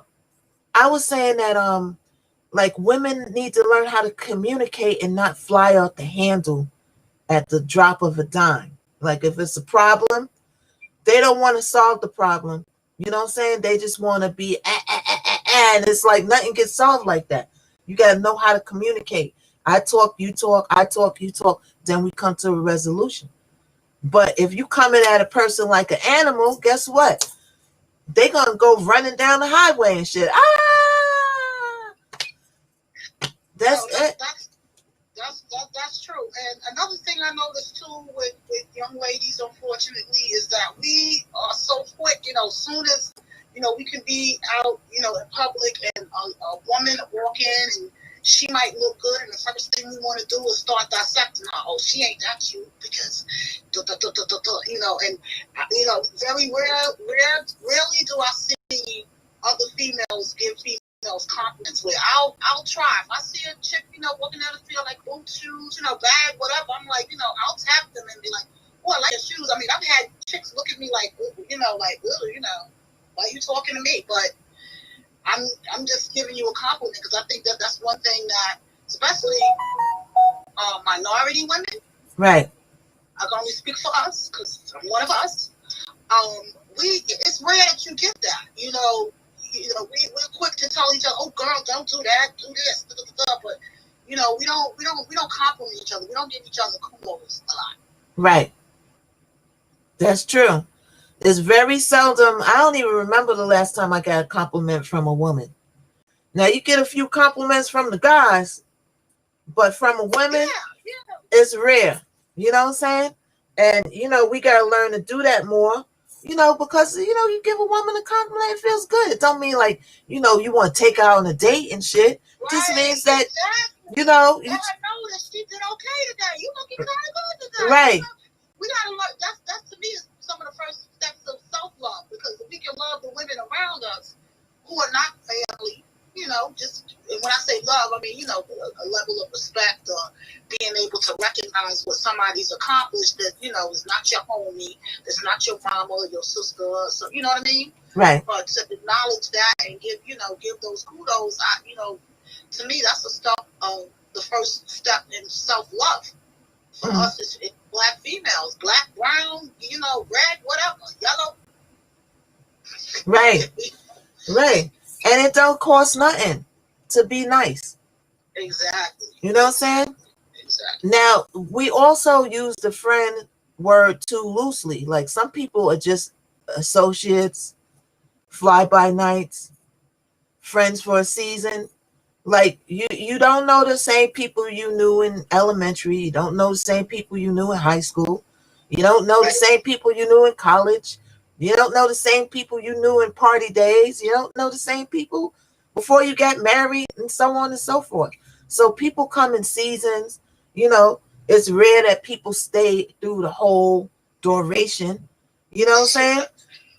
I was saying that like women need to learn how to communicate and not fly out the handle at the drop of a dime. Like if it's a problem, they don't want to solve the problem. You know what I'm saying? They just want to be and it's like nothing gets solved like that. You got to know how to communicate. I talk, you talk, I talk, you talk, then we come to a resolution. But if you coming at a person like an animal, guess what? They gonna go running down the highway and shit. That's it. That's true. And another thing I noticed too with young ladies, unfortunately, is that we are so quick. Soon as we can be out, in public, and a woman walk in and she might look good, and the first thing we want to do is start dissecting her. Oh, she ain't that cute because, and very rarely do I see other females give females compliments with. I'll try. If I see a chick, walking down the field like boot shoes, bag, whatever, I'm like, I'll tap them and be like, oh, I like your shoes. I mean, I've had chicks look at me like, why are you talking to me? But I'm just giving you a compliment because I think that's one thing that, especially minority women, right? I can only speak for us because I'm one of us. It's rare that you get that. We're quick to tell each other, "Oh, girl, don't do that, do this," but we don't compliment each other. We don't give each other kudos a lot. Right. That's true. It's very seldom. I don't even remember the last time I got a compliment from a woman. Now you get a few compliments from the guys, but from a woman, it's rare. You know what I'm saying? And we gotta learn to do that more. Because you give a woman a compliment, it feels good. It don't mean like you want to take her out on a date and shit. Right, just means that exactly. I know that she did okay today. You looking kind of good today. Right. We gotta learn. That's to me is some of the first steps of self-love, because if we can love the women around us who are not family, just when I say love, I mean a level of respect, or being able to recognize what somebody's accomplished that is not your homie, that's not your mama or your sister, so you know what I mean. Right. But to acknowledge that and give those kudos, to me that's the first step in self-love. For us, it's black females, black, brown, red, whatever, yellow. Right. Right. And it don't cost nothing to be nice. Exactly. You know what I'm saying? Exactly. Now, we also use the friend word too loosely. Like some people are just associates, fly-by-nights, friends for a season. Like you don't know the same people you knew in elementary. You don't know the same people you knew in high school. You don't know the same people you knew in college. You don't know the same people you knew in party days. You don't know the same people before you got married, and so on and so forth. So people come in seasons. It's rare that people stay through the whole duration. You know what I'm saying?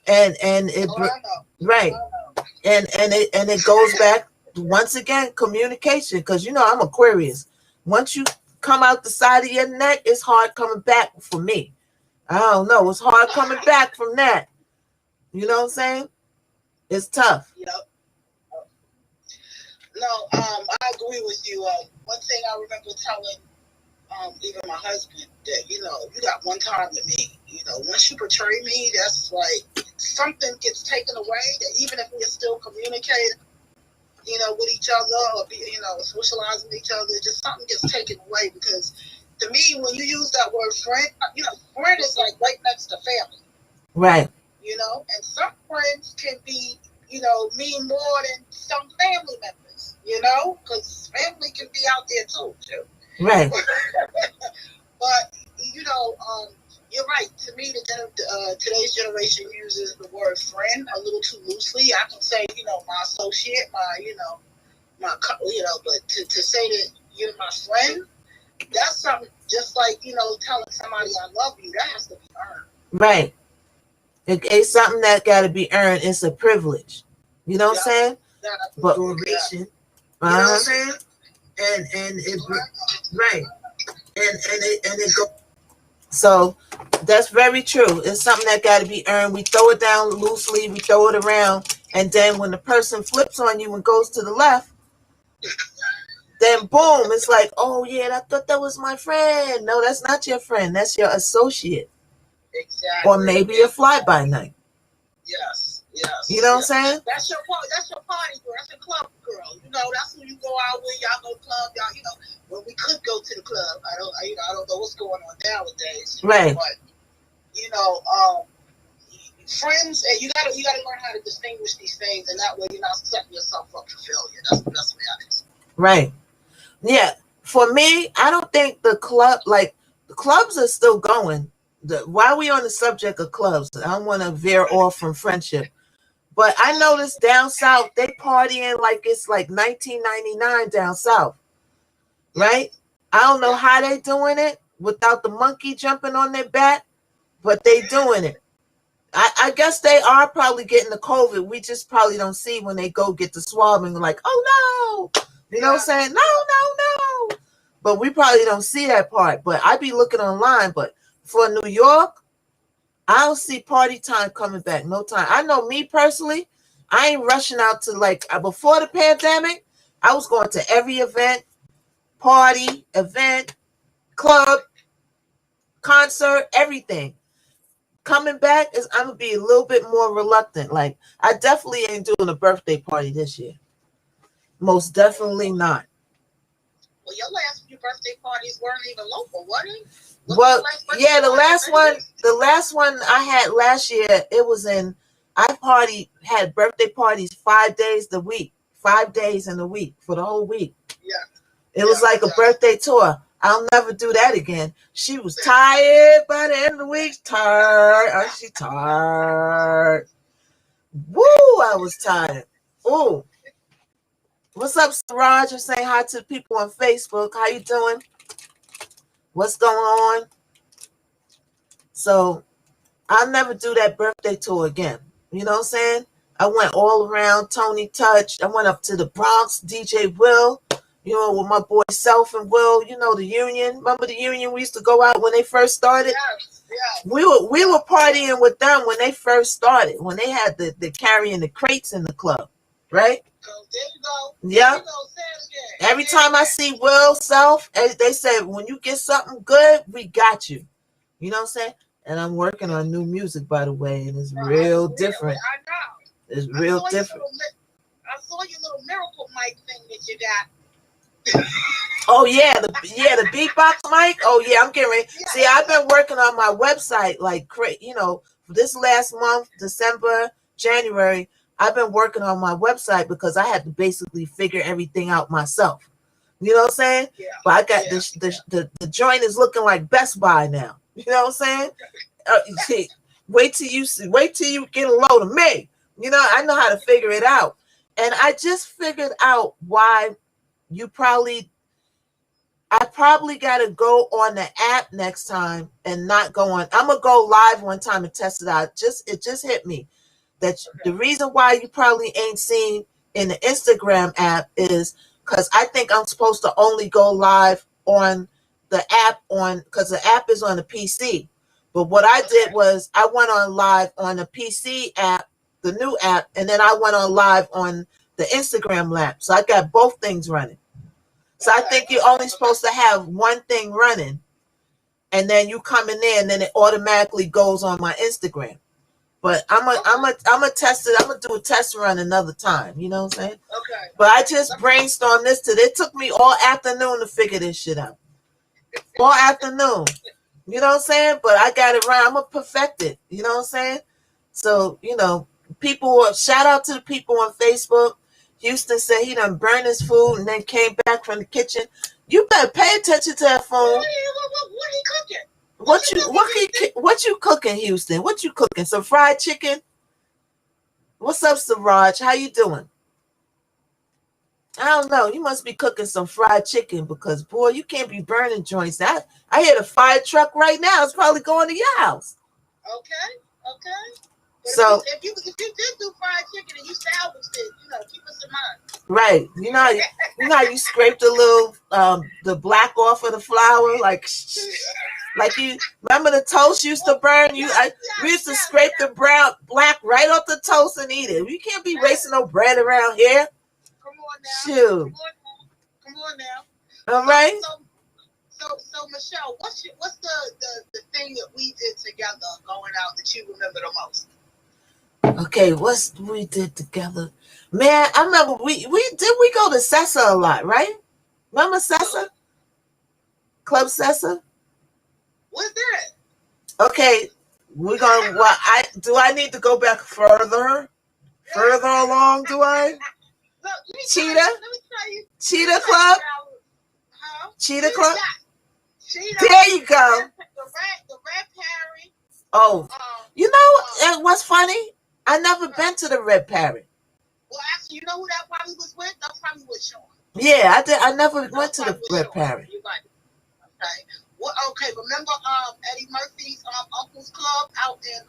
And it right. And it goes back once again, communication, because I'm Aquarius. Once you come out the side of your neck, it's hard coming back for me. I don't know. It's hard coming back from that. You know what I'm saying? It's tough. Yep. No, I agree with you. One thing I remember telling even my husband that, you got one time with me. Once you betray me, that's like something gets taken away, that even if we're still communicating, with each other, or socializing with each other. Just something gets taken away, because to me, when you use that word friend, friend is like right next to family. Right. And some friends can be, mean more than some family members, because family can be out there too. Right. But, you're right. To me, today's generation uses the word friend a little too loosely. I can say, my associate, but to say that you're my friend, that's something just like, telling somebody I love you, that has to be earned. Right. It's something that got to be earned. It's a privilege. You know what I'm saying? But duration. You know what I'm saying? And it right. And it go. So that's very true. It's something that got to be earned. We throw it down loosely. We throw it around, and then when the person flips on you and goes to the left, then boom, it's like, oh yeah, I thought that was my friend. No, that's not your friend. That's your associate. Exactly. Or maybe a fly-by-night. Yes. You know what I'm saying? That's your party girl. That's your club girl. That's who you go out with. Y'all go club. Y'all, when we could go to the club. I don't know what's going on nowadays. Right. But friends, and you gotta learn how to distinguish these things, and that way you're not setting yourself up for failure. That's the best way I can say. Right. Yeah. For me, I don't think the clubs are still going. While we on the subject of clubs, I don't want to veer off from friendship. But I noticed down south, they partying like it's like 1999 down south. Right? I don't know how they doing it without the monkey jumping on their back, but they doing it. I guess they are probably getting the COVID. We just probably don't see when they go get the swab and like, oh no. You know what I'm saying? No. But we probably don't see that part. But I be looking online. But for New York, I don't see party time coming back. No time. I know me personally, I ain't rushing out to before the pandemic, I was going to every event, party, event, club, concert, everything. Coming back I'm gonna be a little bit more reluctant. Like I definitely ain't doing a birthday party this year. Most definitely not. Well, your last few birthday parties weren't even local, were they? Well, yeah, the last one I had last year, it was had birthday parties 5 days a week, 5 days in a week for the whole week. Yeah. It was like a birthday tour. I'll never do that again. She was tired by the end of the week. Tired. Oh, she tired. Woo, I was tired. Ooh. What's up, Siraj? You're saying hi to people on Facebook. How you doing? What's going on? So I'll never do that birthday tour again. You know what I'm saying? I went all around Tony Touch. I went up to the Bronx, DJ Will, with my boy Self and Will, the Union. Remember the Union? We used to go out when they first started? Yes. We were partying with them when they first started, when they had the carrying the crates in the club, right? There you go. Yeah. There you go. Every time I see Will, Self, they said, when you get something good, we got you. You know what I'm saying? And I'm working on new music, by the way, and it's real different. I know. It's real different. I saw your little miracle mic thing that you got. Oh yeah, the beatbox mic. Oh yeah, I'm getting ready. See, I've been working on my website for this last month, December, January. I've been working on my website because I had to basically figure everything out myself. You know what I'm saying? Yeah. But I got the joint is looking like Best Buy now. You know what I'm saying? Wait till you get a load of me. I know how to figure it out. And I just figured out why I probably got to go on the app next time and not go on. I'm going to go live one time and test it out. It just hit me that the reason why you probably ain't seen in the Instagram app is because I think I'm supposed to only go live on the app because the app is on the PC. But what I did was I went on live on the PC app, the new app, and then I went on live on the Instagram app. So I got both things running. So I think you're only supposed to have one thing running, and then you come in there, and then it automatically goes on my Instagram. But I'm a test it. I'm gonna do a test run another time. You know what I'm saying? Okay. But I just brainstormed this today. It took me all afternoon to figure this shit out. All afternoon. You know what I'm saying? But I got it right. I'm going to perfect it. You know what I'm saying? So, people, shout out to the people on Facebook. Houston said he done burned his food and then came back from the kitchen. You better pay attention to that phone. What are you cooking? What you cooking, Houston? What you cooking? Some fried chicken? What's up, Siraj? How you doing? I don't know. You must be cooking some fried chicken because, boy, you can't be burning joints. I hear the fire truck right now. It's probably going to your house. Okay. But So if you did do fried chicken and you salvaged it, keep us in mind. Right. You know how you scrape the little the black off of the flour, like you remember the toast used to burn? We used to scrape the black right off the toast and eat it. You can't be racing no bread around here. Come on now. Shoot. Come on now. All right. So Michelle, what's the thing that we did together going out that you remember the most? Okay, what we did together, man. I remember we go to Sessa a lot, right? Remember Sessa? Club Sessa? What's that? Okay, we're gonna. Well, I need to go back further along? Do I? Look, Cheetah? Let me tell you. Cheetah Club? Huh? Cheetah Club? Cheetah. There you go. The Red Parry. Oh, what's funny? I never been to the Red Parry. Well, actually, you know who that probably was with? That probably was Sean. Yeah, I did. I never went to the Red Parry. You're right. Okay. Well, okay. Remember, Eddie Murphy's uncle's club out in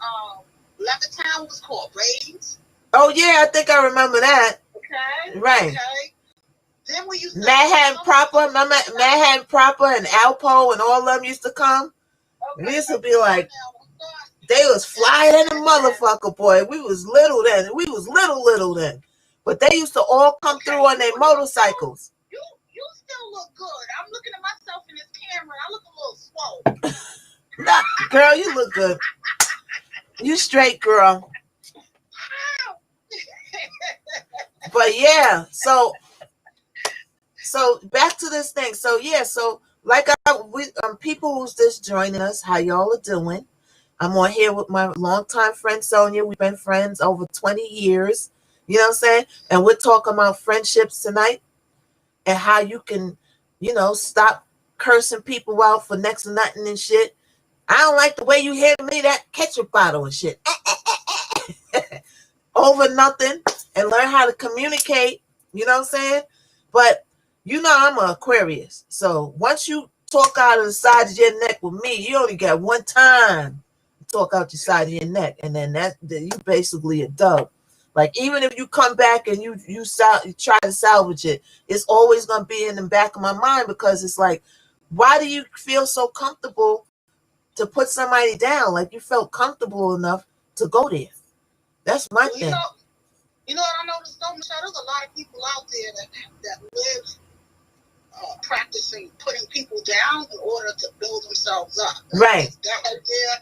Levittown was called Raids. Oh yeah, I think I remember that. Okay. Right. Okay. Then we used to Manhattan Proper, remember Manhattan Proper and Alpo and all of them used to come. Okay. We used to be like, they was flying in the motherfucker, boy. We was little then. But they used to all come through on their motorcycles. You still look good. I'm looking at myself in this camera. I look a little swole. Nah, girl, you look good. You straight, girl. But yeah, so back to this thing. So yeah, so like people who's just joining us, how y'all are doing? I'm on here with my longtime friend Sonia. We've been friends over 20 years. You know what I'm saying? And we're talking about friendships tonight and how you can, stop cursing people out for next to nothing and shit. I don't like the way you hit me that ketchup bottle and shit. Over nothing, and learn how to communicate. You know what I'm saying? But I'm an Aquarius. So once you talk out of the side of your neck with me, you only got one time to talk out your side of your neck, and then you basically a dub. Like even if you come back and you try to salvage it, it's always gonna be in the back of my mind because it's like, why do you feel so comfortable to put somebody down? Like you felt comfortable enough to go there. That's my thing. You know what I noticed though, Michelle? There's a lot of people out there that live practicing putting people down in order to build themselves up. Right. That right there,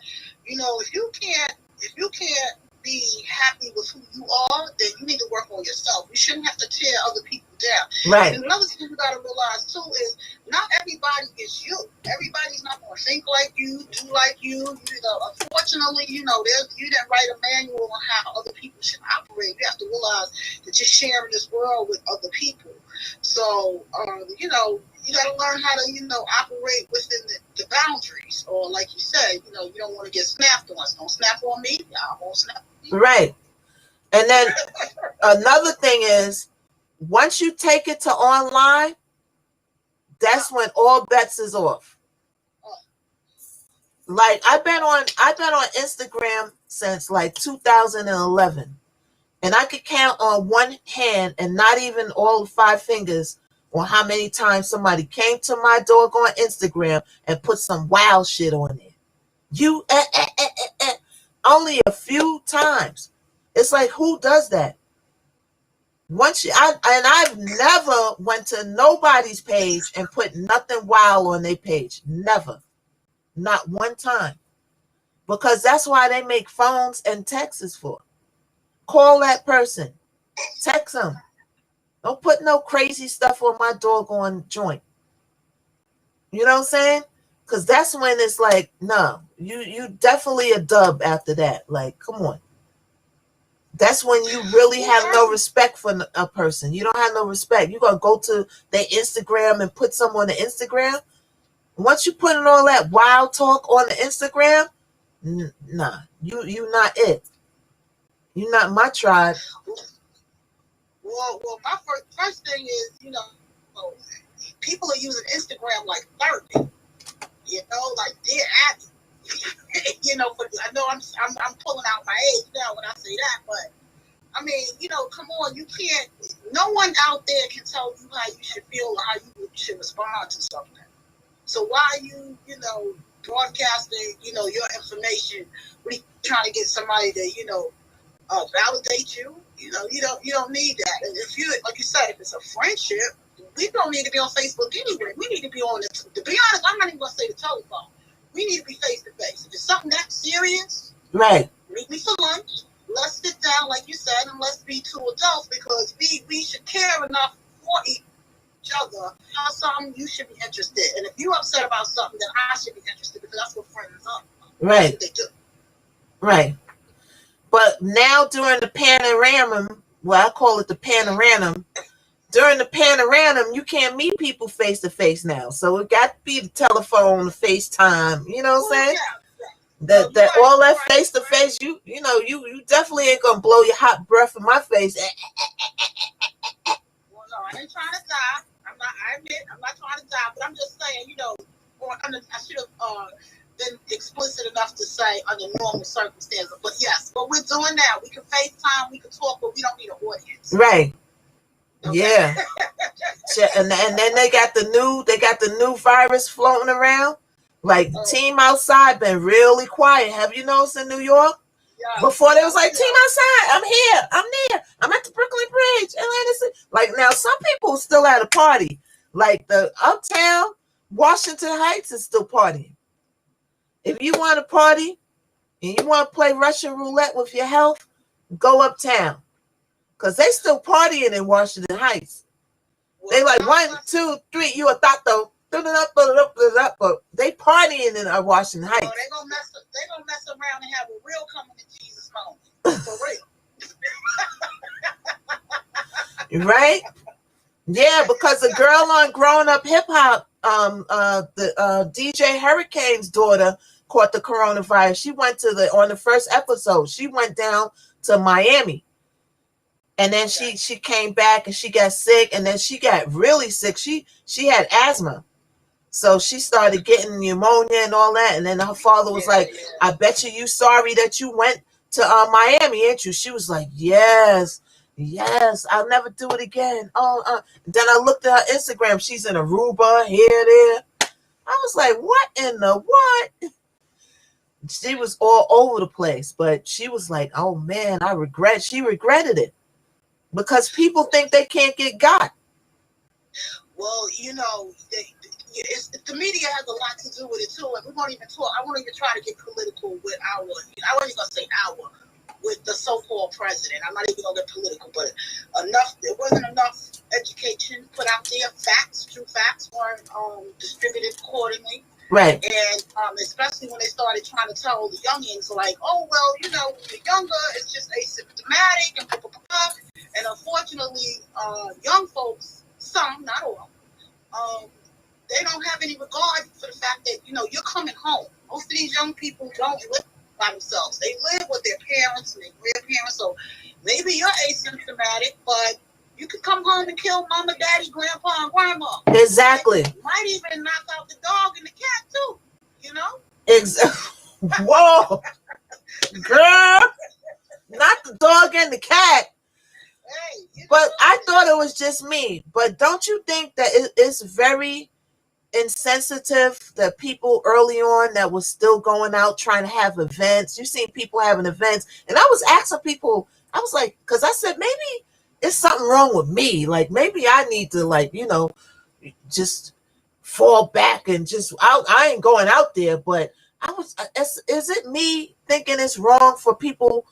if you can't be happy with who you are, then you need to work on yourself. You shouldn't have to tear other people down. Right. And another thing you got to realize too is not everybody is you. Everybody's not going to think like you, do like you. Unfortunately, you didn't write a manual on how other people should operate. You have to realize that you're sharing this world with other people. So, you got to learn how to, operate within the boundaries. Or like you said, you don't want to get snapped on. Don't snap on me. I won't snap on you. Right. And then another thing is, once you take it to online, that's when all bets is off. Like I've been on Instagram since like 2011. And I could count on one hand and not even all 5 fingers on how many times somebody came to my doggone Instagram and put some wild shit on there. Only a few times. It's like, who does that? I've never went to nobody's page and put nothing wild on their page. Never. Not one time. Because that's why they make phones and texts for. Call that person. Text them. Don't put no crazy stuff on my doggone joint. You know what I'm saying? Because that's when it's like, no, you definitely a dub after that. Like, come on. That's when you really have no respect for a person. You don't have no respect. You're going to go to their Instagram and put some on the Instagram. Once you put in all that wild talk on the Instagram, nah, you not it. You're not my tribe. Well, my first thing is, people are using Instagram like therapy. Like dear Abby. I know I'm pulling out my age now when I say that, but I mean, come on, you can't. No one out there can tell you how you should feel or how you should respond to something. So why are you, broadcasting, your information? Really trying to get somebody to, validate you? You don't need that. And if you, like you said, if it's a friendship, we don't need to be on Facebook anyway. We need to be on to be honest, I'm not even gonna say the telephone. We need to be face to face. If it's something that serious, right? Meet me for lunch. Let's sit down, like you said, and let's be two adults because we should care enough for each other. Something you should be interested, and if you're upset about something, then I should be interested because that's what friends are. Right. That's what they do. Right. But now during the panorama, well, I call it the panorama. During the panorama, you can't meet people face to face now. So it got to be the telephone, the FaceTime. You know what I'm saying? Yeah. That all that face to face, you definitely ain't gonna blow your hot breath in my face. Well, no, I ain't trying to die. I admit I'm not trying to die, but I'm just saying, I should have been explicit enough to say under normal circumstances. But yes, what we're doing now, we can FaceTime, we can talk, but we don't need an audience. Right. Okay. Yeah. and then they got the new virus floating around. Like Team Outside been really quiet. Have you noticed in New York? Yeah. Before they was like Team Outside, I'm here, I'm there, I'm at the Brooklyn Bridge, Atlanta City. Like now, some people still at a party. Like the Uptown, Washington Heights is still partying. If you want to party and you want to play Russian roulette with your health, go uptown. Because they still partying in Washington Heights. They like 1, 2, 3, you a tato. But they partying in Washington Heights. They gonna mess around and have a real coming to Jesus moment. For real. Right? Yeah, because the girl on Growing Up Hip Hop, the DJ Hurricane's daughter caught the coronavirus. She went on the first episode, she went down to Miami. And then she came back and she got sick, and then she got really sick. She had asthma. So she started getting pneumonia and all that. And then her father was like, I bet you sorry that you went to Miami, ain't you? She was like, yes, I'll never do it again. Then I looked at her Instagram. She's in Aruba, here, there. I was like, what in the what? She was all over the place. But she was like, oh, man, she regretted it. Because people think they can't get got. Well, the media has a lot to do with it too, and we won't even talk. I won't even try to get political with I wasn't gonna say with the so-called president. I'm not even gonna get political, but there wasn't enough education put out there. True facts weren't distributed accordingly. Right. And especially when they started trying to tell the youngins, like, oh, well, when you're younger, it's just asymptomatic and blah, blah, blah. And unfortunately, young folks, some, not all, they don't have any regard for the fact that, you're coming home. Most of these young people don't live by themselves. They live with their parents and their grandparents. So maybe you're asymptomatic, but you can come home and kill mama, daddy, grandpa, and grandma. Exactly. You might even knock out the dog and the cat, too. Exactly. Whoa. Girl. Not the dog and the cat. Hey, but I thought it was just me. But don't you think that it's very insensitive that people early on that was still going out trying to have events? You seen people having events. And I was asking people, I was like, because I said, maybe it's something wrong with me. Like, maybe I need to, just fall back and just I ain't going out there. But is it me thinking it's wrong for people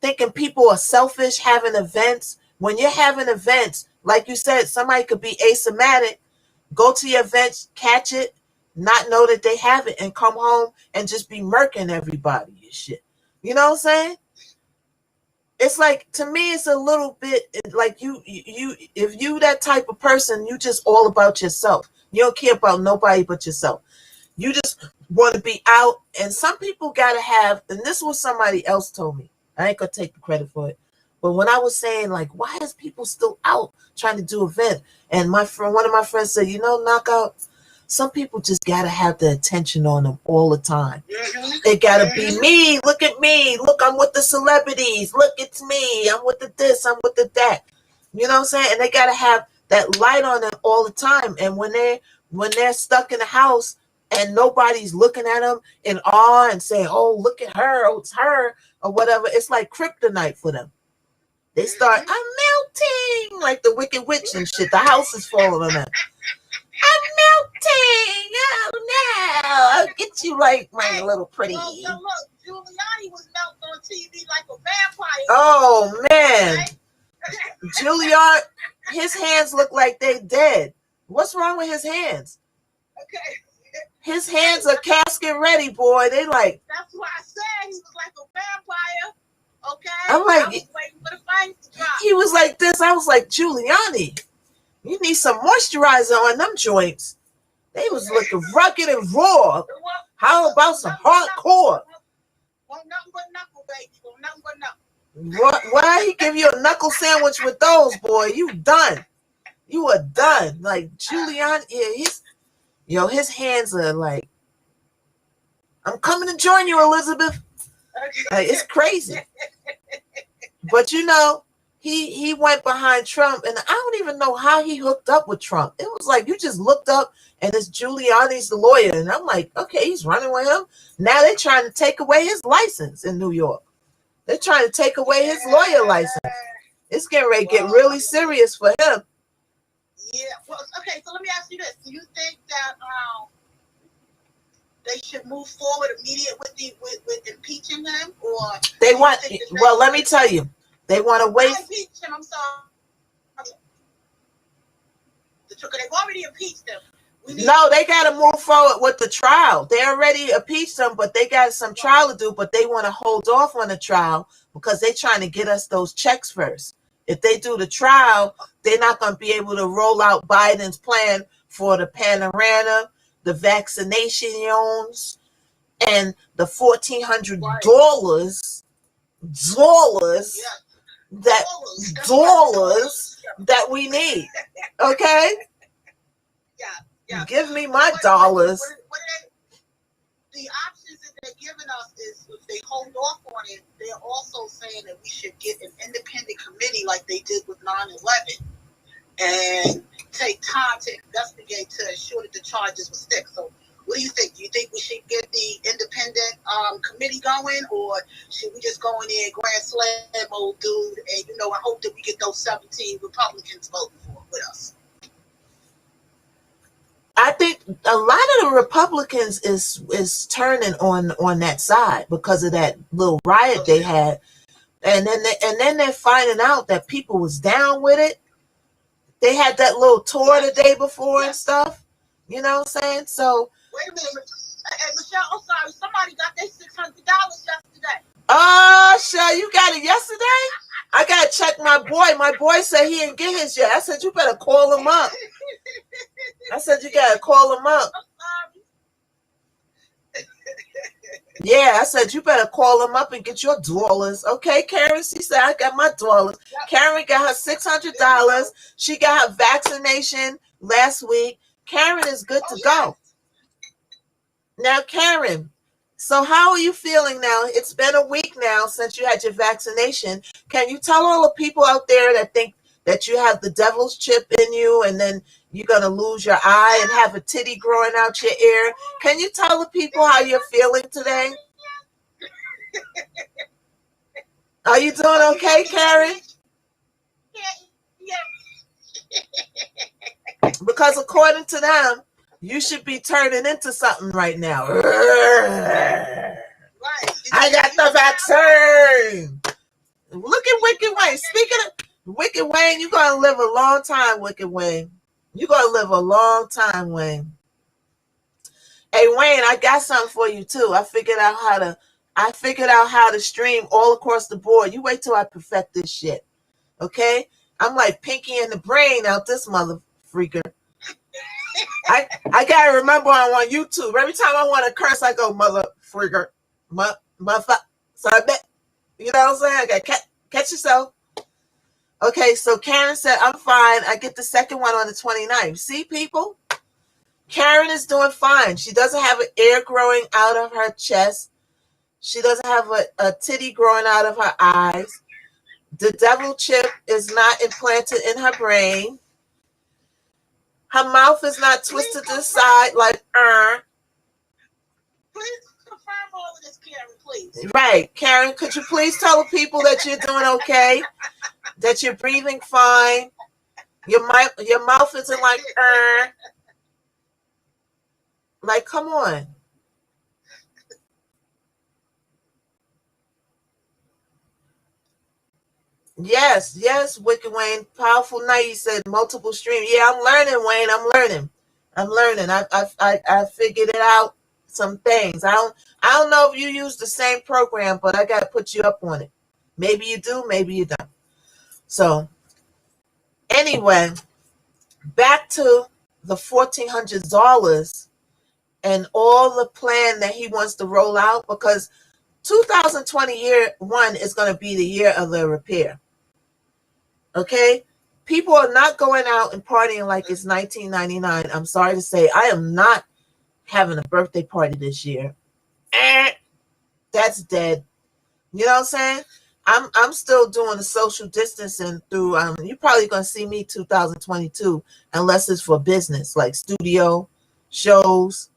thinking people are selfish having events when you're having events, like you said, somebody could be asymptomatic, go to your events, catch it, not know that they have it, and come home and just be murking everybody and shit. You know what I'm saying? It's like, to me, it's a little bit like if you that type of person, you just all about yourself. You don't care about nobody but yourself. You just want to be out. And some people got to have, and this is what somebody else told me. I ain't going to take the credit for it. But when I was saying, like, why is people still out trying to do events? And one of my friends said, Knockout, some people just got to have the attention on them all the time. It got to be me. Look at me. Look, I'm with the celebrities. Look, it's me. I'm with the this. I'm with the that. You know what I'm saying? And they got to have that light on them all the time. And when they're stuck in the house and nobody's looking at them in awe and saying, oh, look at her. Oh, it's her or whatever. It's like kryptonite for them. They start, I'm melting, like the Wicked Witch and shit. The house is falling on them. I'm melting. Oh, no. I'll get you like my little pretty. Well, so look, Giuliani was melting on TV like a vampire. Oh, man. Right? Giuliani, his hands look like they dead. What's wrong with his hands? Okay. His hands are casket ready, boy. They like. That's why I said he was like a vampire. Okay. I'm like, I was waiting for the fangs to drop. He was like this. I was like, Giuliani, you need some moisturizer on them joints. They was looking rugged and raw. How about some hardcore? Want nothing but knuckle, baby. Want nothing but knuckle. Why he give you a knuckle sandwich with those, boy? You done. You are done. Like Giuliani, yeah, his hands are like, I'm coming to join you, Elizabeth. Like, it's crazy. But he went behind Trump, and I don't even know how he hooked up with Trump. It was like you just looked up and it's Giuliani's the lawyer, and I'm like, okay, he's running with him. Now they're trying to take away his license in New York. They're trying to take away his lawyer license. It's getting ready to get really serious for him. Yeah. Well, okay. So let me ask you this: do you think that they should move forward immediately with impeaching him, or they want? Well, let me tell you, they want to wait. Impeach him. I'm sorry. They've already impeached him. No, they got to move forward with the trial. They already impeached him, but they got some trial to do. But they want to hold off on the trial because they're trying to get us those checks first. If they do the trial, they're not going to be able to roll out Biden's plan for the panorama, the vaccinations, and the $1,400 that we need. Okay? Yeah. Give me my dollars. The options that they're giving us is if they hold off on it, they're also saying that we should get an independent committee like they did with 9/11 and take time to investigate to ensure that the charges will stick. So what do you think? Do you think we should get the independent committee going, or should we just go in there grand slam old dude and I hope that we get those 17 Republicans voting with us? I think a lot of the Republicans is turning on that side because of that little riot they had, and then they're finding out that people was down with it. They had that little tour the day before and stuff. You know what I'm saying? So wait a minute, hey, Michelle. I'm sorry. Somebody got their $600 yesterday. Oh, Michelle, you got it yesterday? I gotta check my boy. My boy said he didn't get his yet. I said you better call him up. I said you gotta call him up. Yeah, I said you better call him up and get your dollars. Okay, Karen, she said I got my dollars. Karen got her $600. She got her vaccination last week. Karen is good to go. Now, Karen, so how are you feeling now? It's been a week now since you had your vaccination. Can you tell all the people out there that think that you have the devil's chip in you and then you're going to lose your eye and have a titty growing out your ear? Can you tell the people how you're feeling today? Are you doing okay, Karen? Because according to them, you should be turning into something right now. Right. I got the vaccine. Look at Wicked Wayne. Wicked Wayne, you're gonna live a long time, Wicked Wayne. You're gonna live a long time, Wayne. Hey Wayne, I got something for you too. I figured out how to stream all across the board. You wait till I perfect this shit. Okay? I'm like Pinky in the brain out this mother freaker. I gotta remember I'm on YouTube. Every time I want to curse, I go mother freaker. Mother. So I bet, you know what I'm saying? I gotta catch yourself. Okay, so Karen said, I'm fine. I get the second one on the 29th. See, people? Karen is doing fine. She doesn't have an ear growing out of her chest. She doesn't have a titty growing out of her eyes. The devil chip is not implanted in her brain. Her mouth is not twisted to the side like, Please confirm all of this, Karen, please. Right. Karen, could you please tell the people that you're doing okay? That you're breathing fine. Your mouth isn't like, Like, come on. Yes, Wicked Wayne. Powerful night. You said multiple streams. Yeah, I'm learning, Wayne. I'm learning. I figured it out. Some things. I don't know if you use the same program, but I gotta put you up on it. Maybe you do, maybe you don't. So anyway, back to the $1,400 and all the plan that he wants to roll out, because 2020 year one is going to be the year of the repair. Okay? People are not going out and partying like it's 1999. I'm sorry to say, I am not having a birthday party this year. That's dead. You know what I'm saying? I'm still doing the social distancing through. You're probably gonna see me 2022, unless it's for business, like studio shows,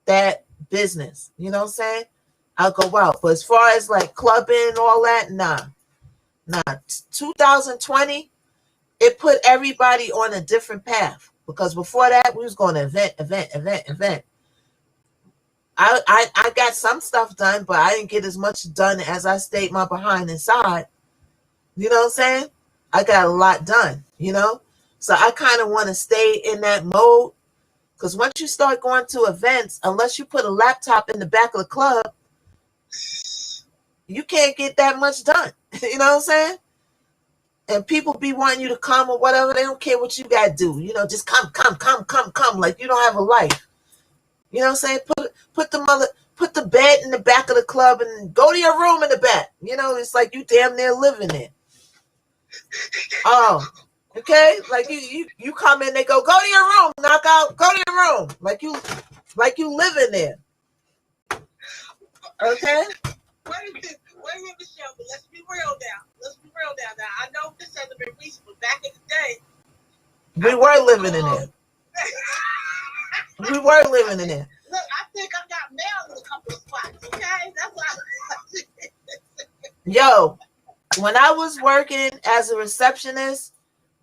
that business. You know what I'm saying? I'll go out. But as far as like clubbing and all that, nah. 2020, it put everybody on a different path, because before that we was going to event. I got some stuff done, but I didn't get as much done as I stayed my behind inside. You know what I'm saying? I got a lot done, you know? So I kind of want to stay in that mode, because once you start going to events, unless you put a laptop in the back of the club, you can't get that much done. You know what I'm saying? And people be wanting you to come or whatever. They don't care what you got to do. You know, just come. Like you don't have a life. You know what I'm saying? Put the bed in the back of the club and go to your room in the back. You know, it's like you damn near living there. Oh, okay. Like you come in, they go to your room, knock out, go to your room. Like you living there. Okay. Wait a minute, Michelle, but let's be real now. I know this hasn't been recent, but back in the day, we were living in there. We were living in there. Look, I think I got mail in a couple of spots, okay? That's why. Yo, when I was working as a receptionist,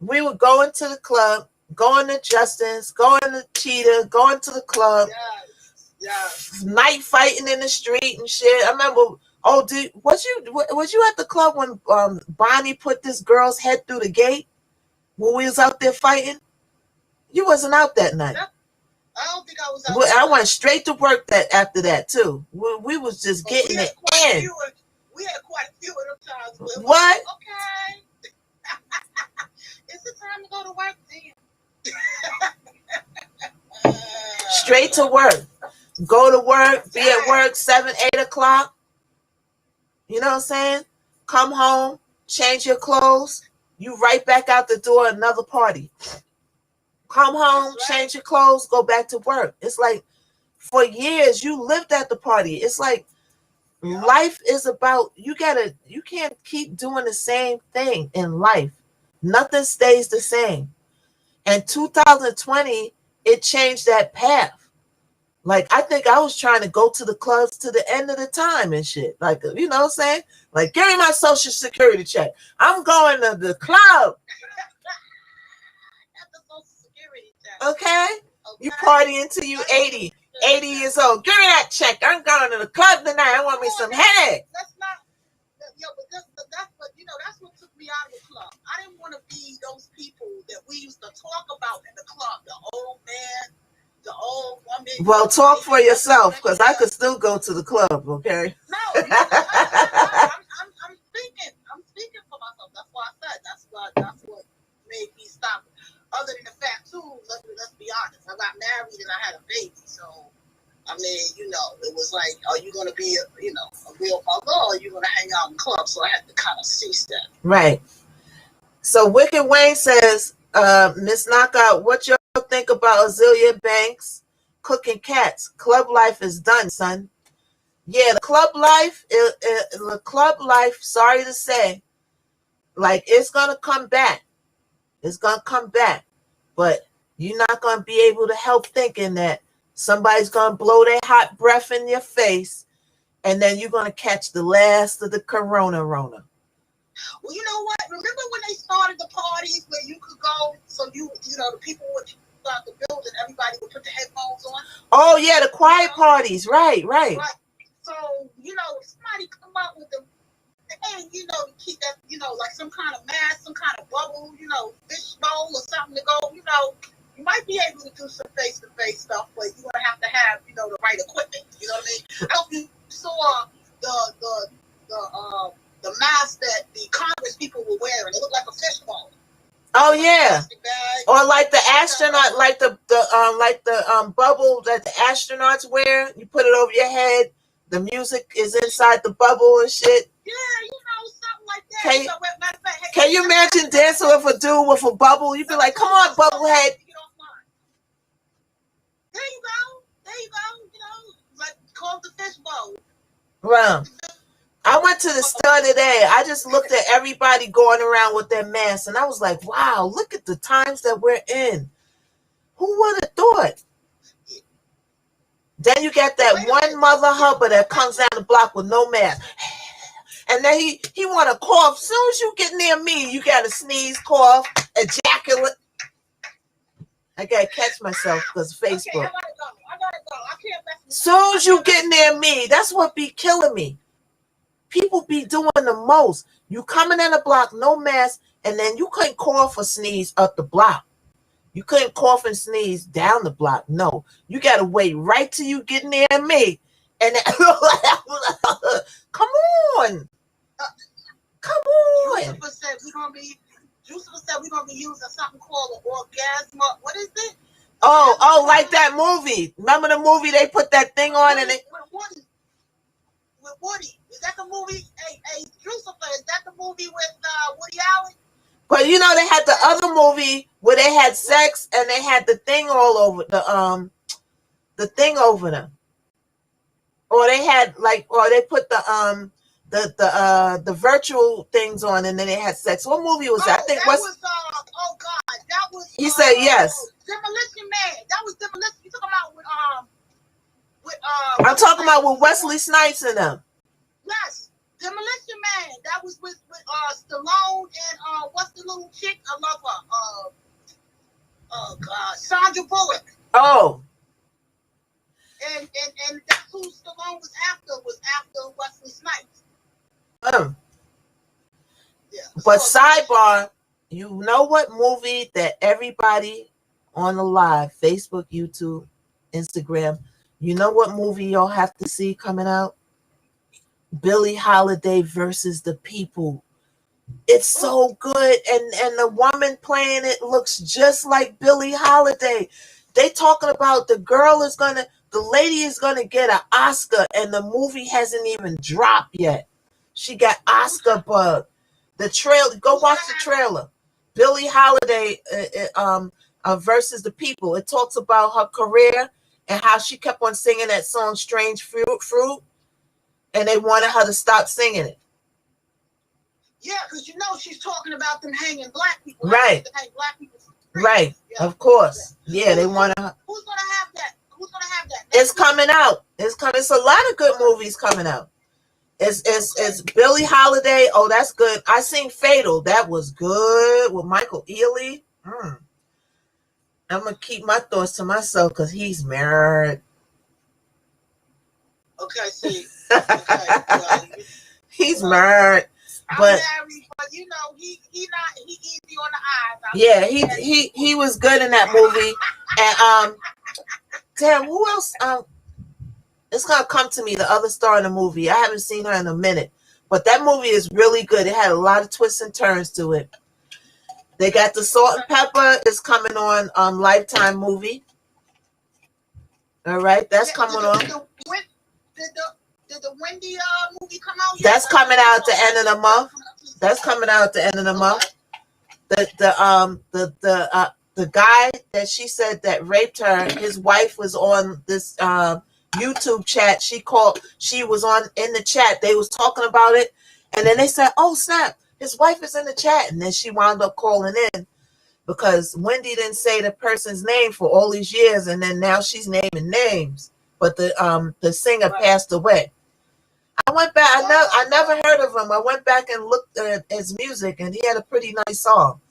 we would go into the club, going to Justin's, going to Cheetah, going to the club, night fighting in the street and shit. I remember, was you at the club when Bonnie put this girl's head through the gate when we was out there fighting? You wasn't out that night. I don't think I was out. I went straight to work after that too. We was just getting it in. We had quite a few of them times. What? Okay. Is it time to go to work then? Straight to work. Go to work, be at work 7, 8 o'clock. You know what I'm saying? Come home, change your clothes. You right back out the door, another party. Come home, change your clothes, go back to work. It's like for years you lived at the party. It's like life is about, you can't keep doing the same thing in life. Nothing stays the same. And 2020, it changed that path. Like, I think I was trying to go to the clubs to the end of the time and shit. Like, you know what I'm saying? Like, give me my social security check. I'm going to the club. Okay? You party until you 80 years old. Give me that check. I'm going to the club tonight. I want me some headache. That's not, but that's what took me out of the club. I didn't want Well, talk for yourself, because I could still go to the club, okay? No, I'm speaking. I'm speaking for myself. That's why I said that's what made me stop. Other than the fact too, let's be honest. I got married and I had a baby, so I mean, it was like, are you going to be a real mother, or are you going to hang out in clubs? So I had to kind of cease that. Right. So Wicked Wayne says, Miss Knockout, what y'all think about Azealia Banks cooking cats? Club life is done, son. Yeah, the club life, sorry to say, like, it's going to come back. It's going to come back. But you're not going to be able to help thinking that somebody's going to blow their hot breath in your face, and then you're going to catch the last of the corona. Well, you know what? Remember when they started the parties where you could go, so the people would start the building, everybody would put the headphones on? Oh, yeah, the quiet parties. Right. So, if somebody come up with the, hey, keep that, like some kind of mask, some kind of bubble, fish bowl or something to go, you might be able to do some face-to-face stuff, but you're going to have, the right equipment. You know what I mean? I hope you saw the mask that the Congress people were wearing. It looked like a fish bowl. Oh, yeah. Or like the astronaut, like the bubble that the astronauts wear. You put it over your head. The music is inside the bubble and shit. Yeah, something like that. Can you imagine dancing with a dude with a bubble? You'd be like, come on, bubblehead. There you go. Like called the fish bowl. Well, I went to the store today. I just looked at everybody going around with their masks, and I was like, wow, look at the times that we're in. Who would have thought? Then you got that one mother hubba that comes down the block with no mask. And then he want to cough. As soon as you get near me, you got to sneeze, cough, ejaculate. I got to catch myself because Facebook. Okay, I gotta go. I can't mess with. As soon as you get near me, that's what be killing me. People be doing the most. You coming in the block, no mask, and then you couldn't cough or sneeze up the block. You couldn't cough and sneeze down the block. No, you got to wait right till you get near me. And then, come on. Juicer said we're gonna be using something called an orgasm. What is it? Oh, like that movie. Remember the movie they put that thing on and it. With Woody. Is that the movie? Hey, Juicer, is that the movie with Woody Allen? But they had the other movie where they had sex and they had the thing all over the thing over them. Or they had or they put the virtual things on and then they had sex. What movie was that? I think that was that was. He said yes. Demolition Man. That was Demolition. You talking about with I'm talking about with Wesley Snipes in them. Yes, Demolition Man. That was with Stallone and what's the little chick? I love her. Oh God, Sandra Bullock. Oh. And that's who Stallone was after Wesley Snipes. Yeah. But sidebar, you know what movie that everybody on the live, Facebook, YouTube, Instagram, you know what movie y'all have to see coming out? Billie Holiday versus the People. It's so good, and the woman playing it looks just like Billie Holiday. They talking about the lady is gonna get an Oscar, and the movie hasn't even dropped yet. She got Oscar bug. The trailer, go watch the trailer. Billie Holiday versus the People. It talks about her career and how she kept on singing that song "Strange Fruit," and they wanted her to stop singing it. Yeah, because she's talking about them hanging black people. Right. Hang black people. Right. Yeah. Of course. Yeah, they want to. Who's gonna have that? It's coming out. It's coming. It's a lot of good movies coming out. It's Billie Holiday. Oh, that's good. I seen Fatal. That was good with Michael Ealy. I'm gonna keep my thoughts to myself because he's married. Okay, see. Okay, he's married. But he easy on the eyes. Yeah, he was good in that movie. And Damn, who else? It's gonna come to me. The other star in the movie. I haven't seen her in a minute, but that movie is really good. It had a lot of twists and turns to it. They got the Salt and Pepper is coming on Lifetime movie. All right, that's coming on. Did the Wendy movie come out yet? That's coming out at the end of the month. That's coming out at the end of the month. The guy that she said that raped her, his wife was on this YouTube chat. She was on in the chat. They was talking about it, and then they said, "Oh snap, his wife is in the chat," and then she wound up calling in because Wendy didn't say the person's name for all these years, and then now she's naming names. But the singer passed away. I went back. I never heard of him. I went back and looked at his music, and he had a pretty nice song.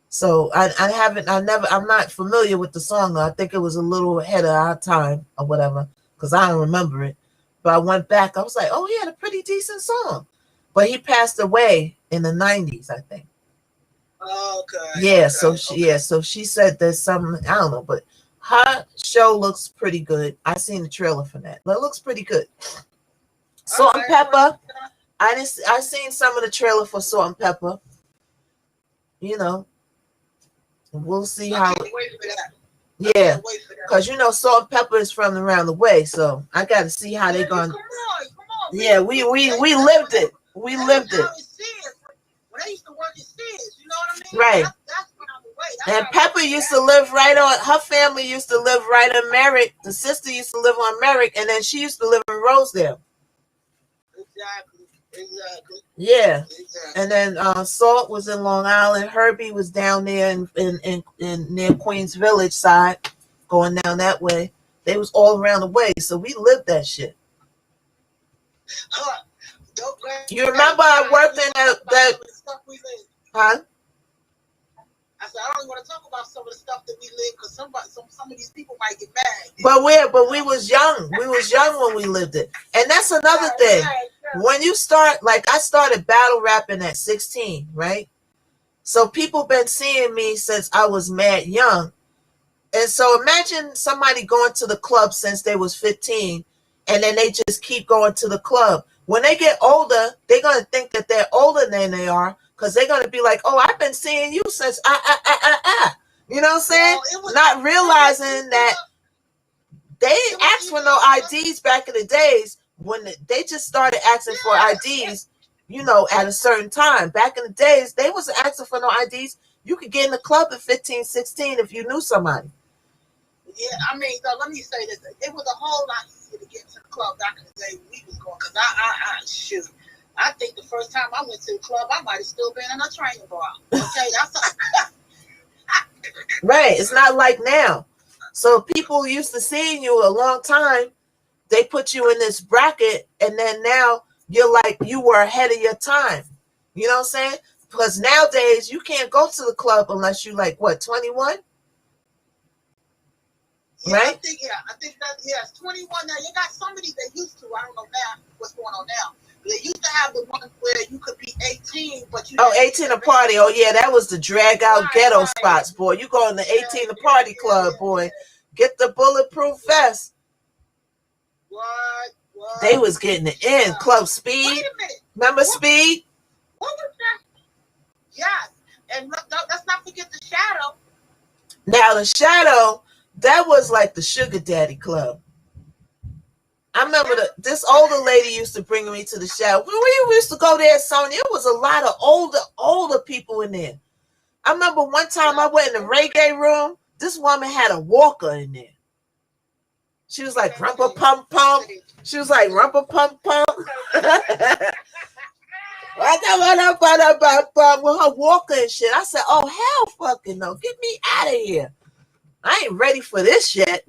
So I'm not familiar with the song. I think it was a little ahead of our time or whatever, because I don't remember it. But I went back. I was like, oh, he had a pretty decent song. But he passed away in the 90s, I think. Okay. Yeah. So she said there's some, I don't know, but her show looks pretty good. I seen the trailer for that. But it looks pretty good. Salt and Pepper. I seen some of the trailer for Salt and Pepper. You know, we'll see how. Yeah, because Salt and Pepper is from around the way, so I got to see how they're going. Come on. Yeah, we lived it. We lived it. When I used to work at Sears, you know what I mean? Right. That's when I'm away. And Pepper used to live right on. Her family used to live right on Merrick. The sister used to live on Merrick, and then she used to live in Rosedale. Exactly. Yeah. Exactly. And then Salt was in Long Island. Herbie was down there in near Queens Village side, going down that way. They was all around the way, so we lived that shit. You remember I worked in that huh? I said, I don't even want to talk about some of the stuff that we live because some of these people might get mad. But we was young. We was young when we lived it. And that's another thing. When you start, like I started battle rapping at 16, right? So people been seeing me since I was mad young. And so imagine somebody going to the club since they was 15 and then they just keep going to the club. When they get older, they're going to think that they're older than they are because they're going to be like, oh, I've been seeing you since You know what I'm saying? Not realizing that they didn't ask for no IDs back in the days when they just started asking for IDs, at a certain time. Back in the days, they wasn't asking for no IDs. You could get in the club at 15, 16 if you knew somebody. Yeah, I mean, let me say this. It was a whole lot easier to get to the club back in the day when we was going. Because shoot, I think the first time I went to the club, I might have still been in a training bar. Okay, that's right. It's not like now. So people used to seeing you a long time. They put you in this bracket, and then now you're like you were ahead of your time. You know what I'm saying? Because nowadays you can't go to the club unless you like what 21. Yeah, right? I think that it's 21 now. You got somebody that used to. I don't know now what's going on now. They used to have the one where you could be 18, but you 18 a party. Oh yeah, that was the drag out ghetto spots, boy. You go in the 18 a party club, boy. Get the bulletproof vest. What? They was getting it in. Club Speed. Wait a minute. Remember Speed? What was that? Yes. And let's not forget the Shadow. Now the Shadow, that was like the Sugar Daddy Club. I remember this older lady used to bring me to the Shadow. When we used to go there, Sonya, it was a lot of older people in there. I remember one time I went in the reggae room. This woman had a walker in there. She was like, rumpa pump pump. She was like, rumpa pump pump. With her walker and shit. I said, oh, hell fucking no. Get me out of here. I ain't ready for this shit.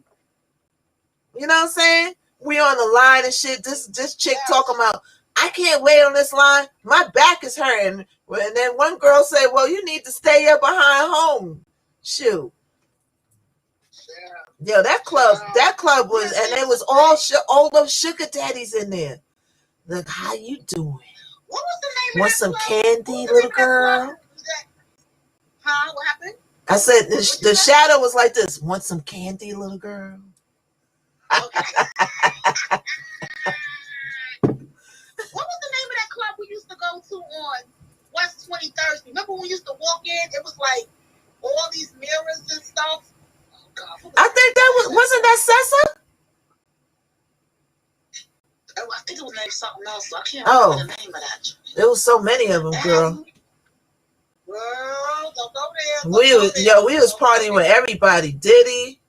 You know what I'm saying? We on the line and shit. This chick talking about, I can't wait on this line. My back is hurting. And then one girl said, well, you need to stay up behind home. Shoot. Yeah, that club was, and it was all older sugar daddies in there. Look, how you doing? What was the name Want of some club? candy, little girl? Huh? What happened? I said, the Shadow was like this. Want some candy, little girl? What was the name of that club we used to go to on West 23rd? Remember when we used to walk in? It was like all these mirrors and stuff. Oh God! I think that wasn't that Sessa? I think it was named something else. So I can't remember the name of that. There was so many of them, girl. Girl, don't go there. We was partying with everybody. Diddy,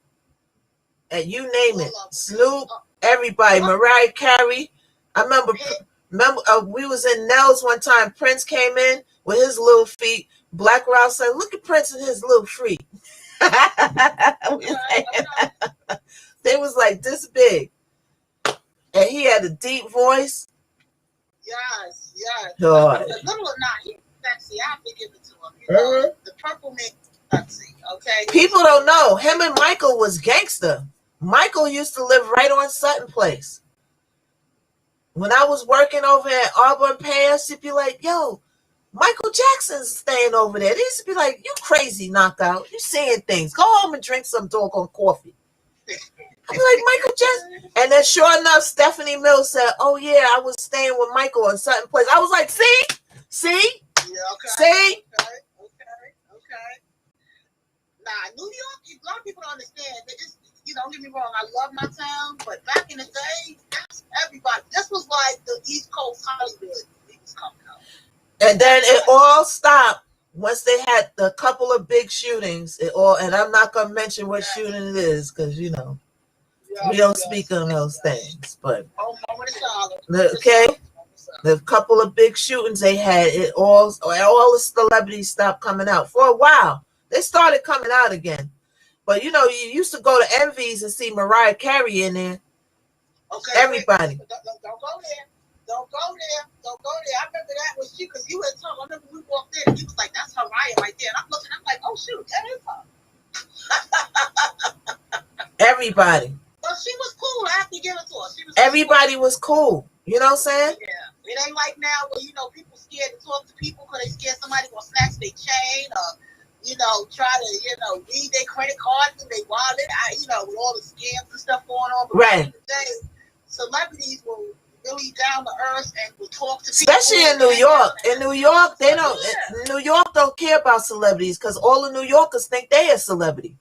and you name it. Snoop, everybody. Mariah Carey. I remember we was in Nell's one time. Prince came in with his little feet. Black Rouse said, "Look at Prince and his little feet." They was like this big. And he had a deep voice. Yes, yes. God. The little or not, he's sexy. I have to give it to him. You know, the purple man sexy, okay? People don't know. Him and Michael was gangster. Michael used to live right on Sutton Place. When I was working over at Auburn Pass, he'd be like, yo, Michael Jackson's staying over there. They used to be like, you crazy knockout. You seeing things. Go home and drink some doggone coffee. I'd be like, Michael Jackson. And then sure enough, Stephanie Mills said, oh yeah, I was staying with Michael in Sutton Place. I was like, see? Yeah, okay. See? Okay. Nah, New York, a lot of people don't understand. They just, don't get me wrong, I love my town, but back in the day, that's everybody. This was like the East Coast Hollywood. It was coming out. And then it all stopped once they had a couple of big shootings. And I'm not gonna mention what shooting it is, because we don't speak on those things. But okay, the couple of big shootings they had, all the celebrities stopped coming out for a while. They started coming out again, but you used to go to Envy's and see Mariah Carey in there. Okay, everybody. Don't go there. Don't go there. I remember that was she, because you had told. I remember we walked in and he was like, "That's Mariah right there." And I'm looking. I'm like, "Oh shoot, that is her." Everybody. But she was cool. I have to give it to her. Everybody was cool. You know what I'm saying? Yeah. It ain't like now where people scared to talk to people because they scared somebody gonna snatch their chain or try to read their credit cards and their wallet. With all the scams and stuff going on. But right. Back in the day, celebrities were really down to earth and will talk to people. Especially in New York. In New York, they don't. New York don't care about celebrities because all the New Yorkers think they are celebrity.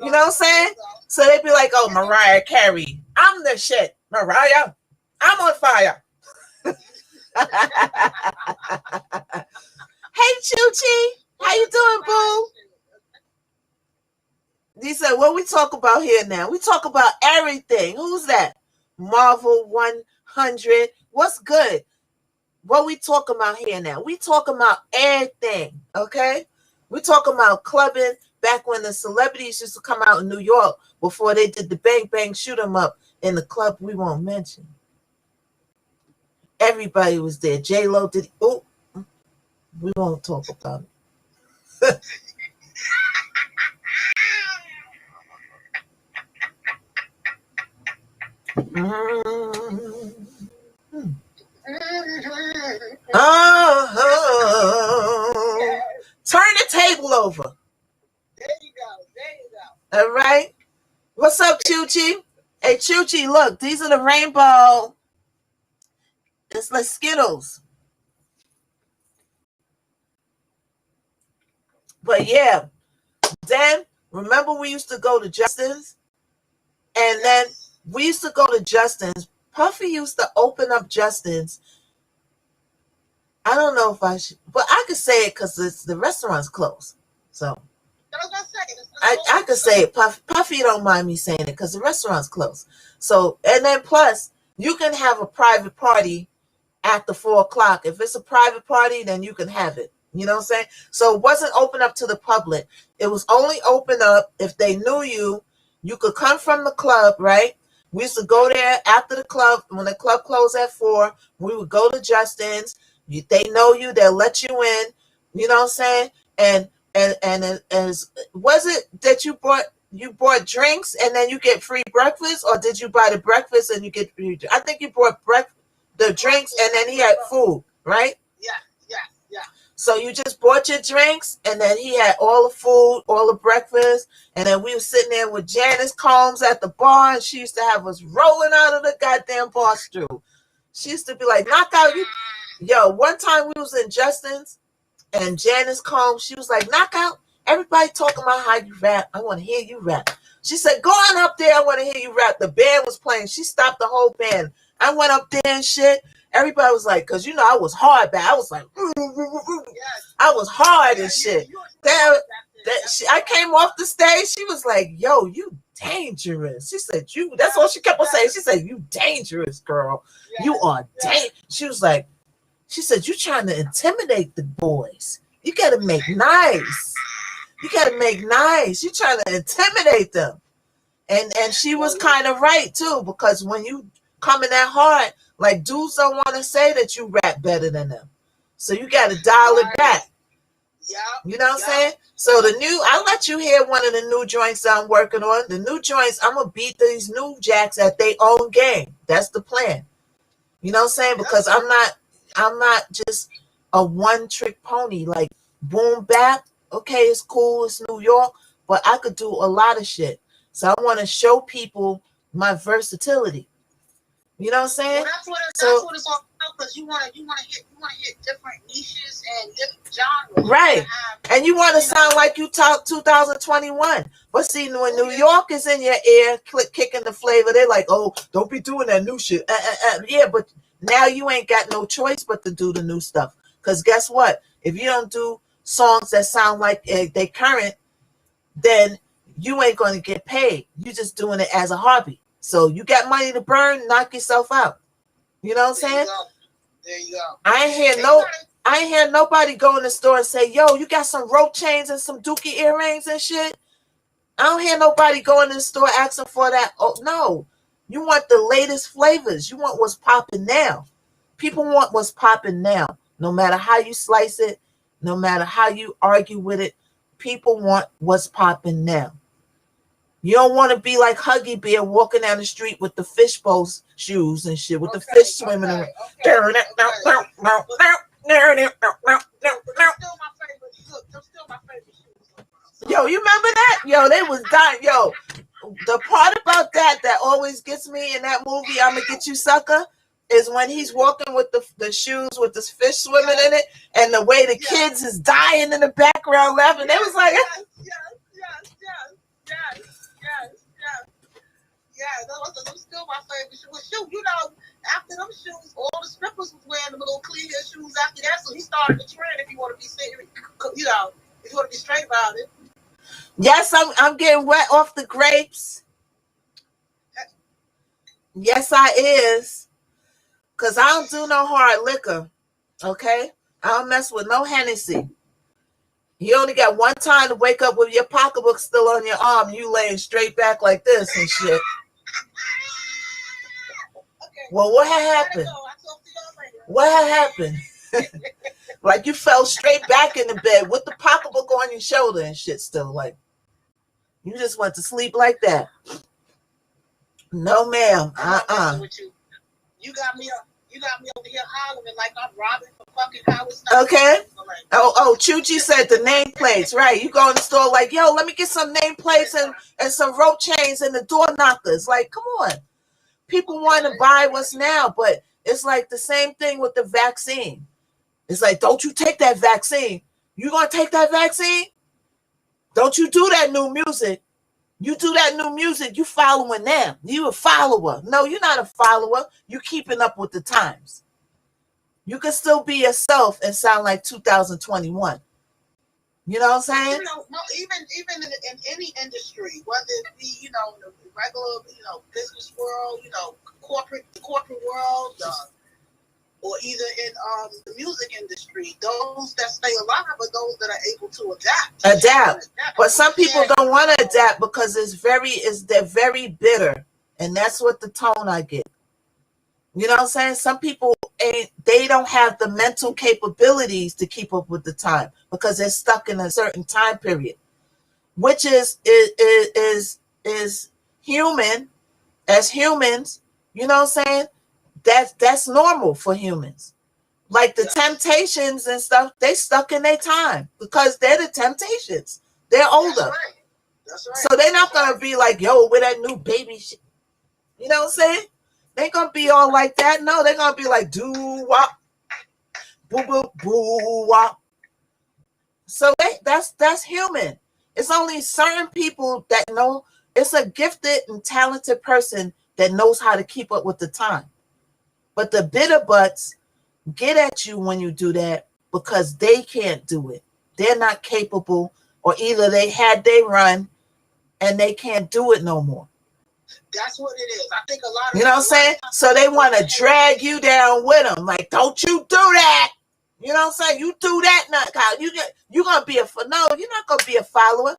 You know what I'm saying? So they'd be like, "Oh, Mariah Carey, I'm the shit. Mariah, I'm on fire." Hey, Chuchi, how you doing, boo? He said, "What we talk about here now? We talk about everything." Who's that? Marvel 100. What's good? What we talking about here now? We talking about everything, okay? We talking about clubbing back when the celebrities used to come out in New York before they did the bang bang shoot 'em up in the club we won't mention. Everybody was there. J-Lo did. Oh, we won't talk about it. Oh, turn the table over. There you go. All right. What's up, Chuchi? Hey, Chuchi, look, these are the rainbow. It's like Skittles. But yeah, then remember we used to go to Justin's, and then we used to go to Justin's. Puffy used to open up Justin's. I don't know if I should, but I could say it because the restaurant's closed. So I could say it. Puffy don't mind me saying it because the restaurant's closed. So, and then plus you can have a private party after 4 o'clock. If it's a private party, then you can have it. You know what I'm saying? So it wasn't open up to the public. It was only open up if they knew you. You could come from the club, right? We used to go there after the club. When the club closed at 4, we would go to Justin's. They know you. They'll let you in. You know what I'm saying? And was it that you bought drinks and then you get free breakfast, or did you buy the breakfast and you get free? I think you bought the drinks and then he had food, right? Yeah. So you just bought your drinks, and then he had all the food, all the breakfast, and then we were sitting there with Janice Combs at the bar, and she used to have us rolling out of the goddamn bar stool. She used to be like, knock out you. Yo, one time we was in Justin's, and Janice Combs, she was like, knock out. Everybody talking about how you rap. I want to hear you rap. She said, go on up there. I want to hear you rap. The band was playing. She stopped the whole band. I went up there and shit. Everybody was like, because, you know, I was hard back. I was like, I was hard and shit. I came off the stage. She was like, yo, you dangerous. She said, that's all she kept on saying. She said, you dangerous, girl. You are dangerous. She was like, she said, you trying to intimidate the boys. You got to make nice. You got to make nice. You trying to intimidate them. And she was kind of right, too, because when you coming that hard, like, dudes don't want to say that you rap better than them. So you got to dial it back. You know what I'm saying? So I'll let you hear one of the new joints I'm working on. The new joints, I'm going to beat these new jacks at their own game. That's the plan. You know what I'm saying? Because I'm not just a one-trick pony. Like, boom, bap, okay, it's cool, it's New York, but I could do a lot of shit. So I want to show people my versatility. You know what I'm saying? Well, that's what it's all about, because you want to hit different niches and different genres. Right. And you want to sound like you talk 2021. But see, when New York is in your ear, kicking the flavor, they're like, oh, don't be doing that new shit. Yeah, but now you ain't got no choice but to do the new stuff. Because guess what? If you don't do songs that sound like they current, then you ain't going to get paid. You're just doing it as a hobby. So you got money to burn, knock yourself out. You know what I'm saying? There you go. I ain't hear nobody go in the store and say, yo, you got some rope chains and some dookie earrings and shit. I don't hear nobody go in the store asking for that. Oh, no. You want the latest flavors. You want what's popping now. People want what's popping now. No matter how you slice it, no matter how you argue with it, people want what's popping now. You don't want to be like Huggy Bear walking down the street with the fishbowl shoes and shit, with the fish swimming around. Yo, you remember that? Yo, they was dying. Yo, the part about that always gets me in that movie, I'm Gonna Get You Sucker, is when he's walking with the shoes with this fish swimming in it, and the way the kids is dying in the background laughing. They was like, yeah, those still my favorite shoes. Well, shoot, you know, after them shoes, all the strippers was wearing them little clear shoes after that, so he started the trend. If you want to be serious, you know, if you want to be straight about it. Yes, I'm getting wet off the grapes. Yes, I is. Because I don't do no hard liquor. Okay? I don't mess with no Hennessy. You only got one time to wake up with your pocketbook still on your arm. You laying straight back like this and shit. Okay. Well, what had happened? What had happened? Like you fell straight back in the bed with the pocketbook on your shoulder and shit still. Like, you just went to sleep like that. No, ma'am. You got me over here hollering like I'm robbing for fucking Howard. Okay. Oh, Chuchi said the nameplates, right? You go in the store like, yo, let me get some nameplates and some rope chains and the door knockers. Like, come on. People want to buy what's now, but it's like the same thing with the vaccine. It's like, don't you take that vaccine. You gonna take that vaccine? Don't you do that new music. You do that new music, you following them. You a follower. No, you're not a follower. You keeping up with the times. You can still be yourself and sound like 2021. You know what I'm saying? You know, even in any industry, whether it be, you know, the regular, you know, business world, you know, corporate world, or either in the music industry, those that stay alive are those that are able to adapt. But some people don't want to adapt because they're very bitter, and that's what the tone I get. You know what I'm saying? Some people they don't have the mental capabilities to keep up with the time because they're stuck in a certain time period, which is human. As humans, you know what I'm saying? That's normal for humans. Like the Temptations and stuff, they stuck in their time because they're the Temptations. They're older. That's right. That's right. So they're not going to be like, yo, with that new baby shit. You know what I'm saying? They ain't going to be all like that. No, they're going to be like, doo-wop, boo-boo, boo-wop. So that's human. It's only certain people that know. It's a gifted and talented person that knows how to keep up with the time. But the bitter butts get at you when you do that because they can't do it. They're not capable, or either they had their run and they can't do it no more. That's what it is. I think a lot of, you know what I'm saying? So they want to drag you down with them. Like, don't you do that. You know what I'm saying? You do that, not Kyle. You're going to be no, you're not going to be a follower.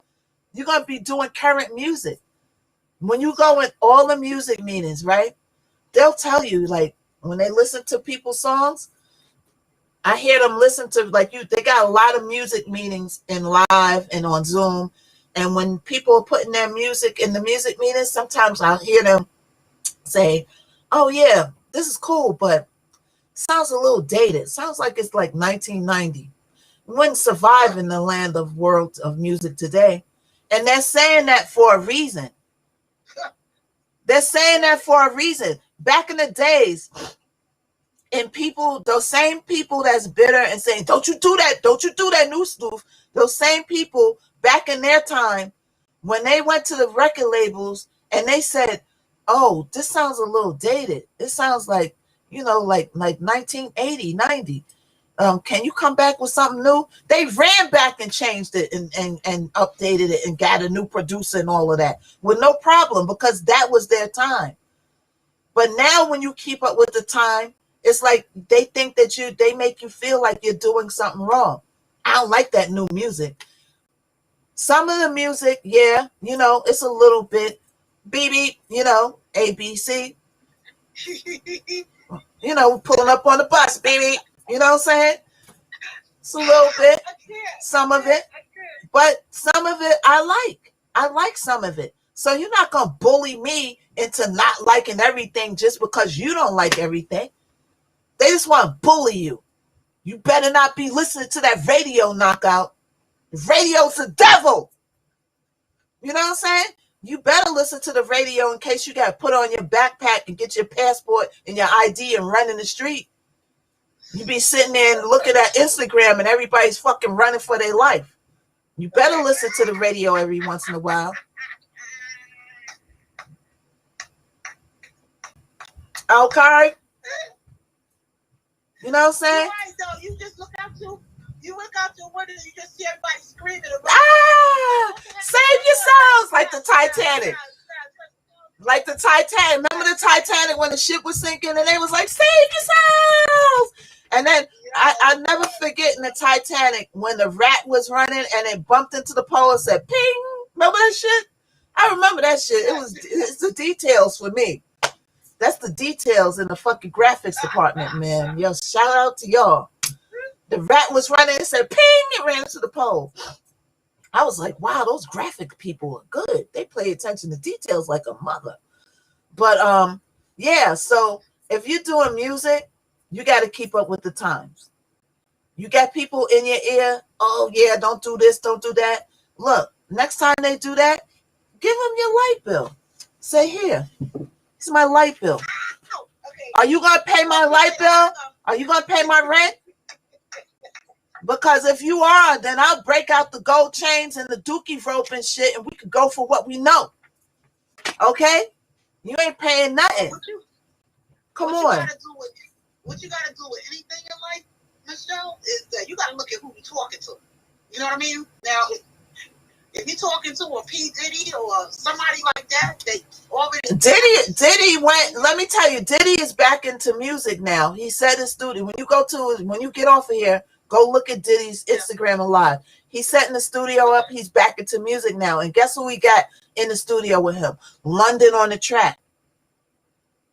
You're going to be doing current music. When you go in all the music meetings, right? They'll tell you, like, when they listen to people's songs, I hear them listen to, like, they got a lot of music meetings in live and on Zoom. And when people are putting their music in the music meetings, sometimes I'll hear them say, oh, yeah, this is cool, but sounds a little dated. Sounds like it's like 1990. Wouldn't survive in the land of world of music today. And they're saying that for a reason. They're saying that for a reason. Back in the days, and people, those same people that's bitter and saying, don't you do that new stuff. Those same people back in their time, when they went to the record labels and they said, oh, this sounds a little dated. It sounds like, like 1980, 90. Can you come back with something new? They ran back and changed it and updated it and got a new producer and all of that with no problem because that was their time. But now when you keep up with the time, it's like they think that they make you feel like you're doing something wrong. I don't like that new music. Some of the music, yeah, it's a little bit beep, ABC. Pulling up on the bus, baby. You know what I'm saying? It's a little bit, some of it, but some of it I like. I like some of it. So you're not going to bully me into not liking everything just because you don't like everything. They just want to bully you. You better not be listening to that radio knockout. Radio's the devil. You know what I'm saying? You better listen to the radio in case you got to put on your backpack and get your passport and your ID and run in the street. You be sitting there and looking at Instagram and everybody's fucking running for their life. You better listen to the radio every once in a while. Okay? You know what I'm saying? Right, though. You just look out your window and you just see everybody screaming about save yourselves, like the Titanic. Like the Titanic. Remember the Titanic when the ship was sinking and they was like, save yourselves. And then I never forget in the Titanic when the rat was running and it bumped into the pole and said, ping. Remember that shit? I remember that shit. It's the details for me. That's the details in the fucking graphics department, man. Yo, shout out to y'all. The rat was running and said, ping, it ran into the pole. I was like, wow, those graphic people are good. They pay attention to details like a mother. But yeah, so if you're doing music, you got to keep up with the times. You got people in your ear, oh yeah, don't do this, don't do that. Look, next time they do that, give them your light bill. Say, here, it's my light bill. Are you going to pay my light bill? Are you going to pay my rent? Because if you are, then I'll break out the gold chains and the dookie rope and shit, and we could go for what we know. Okay? You ain't paying nothing. Come on. What you got to do with anything in life, Michelle, is that you got to look at who you're talking to. You know what I mean? Now, if you're talking to a P. Diddy or somebody like that, they already... Diddy went... Let me tell you, Diddy is back into music now. He said in studio, when you get off of here, go look at Diddy's Instagram Live. He's setting the studio up. He's back into music now. And guess who we got in the studio with him? London on the track.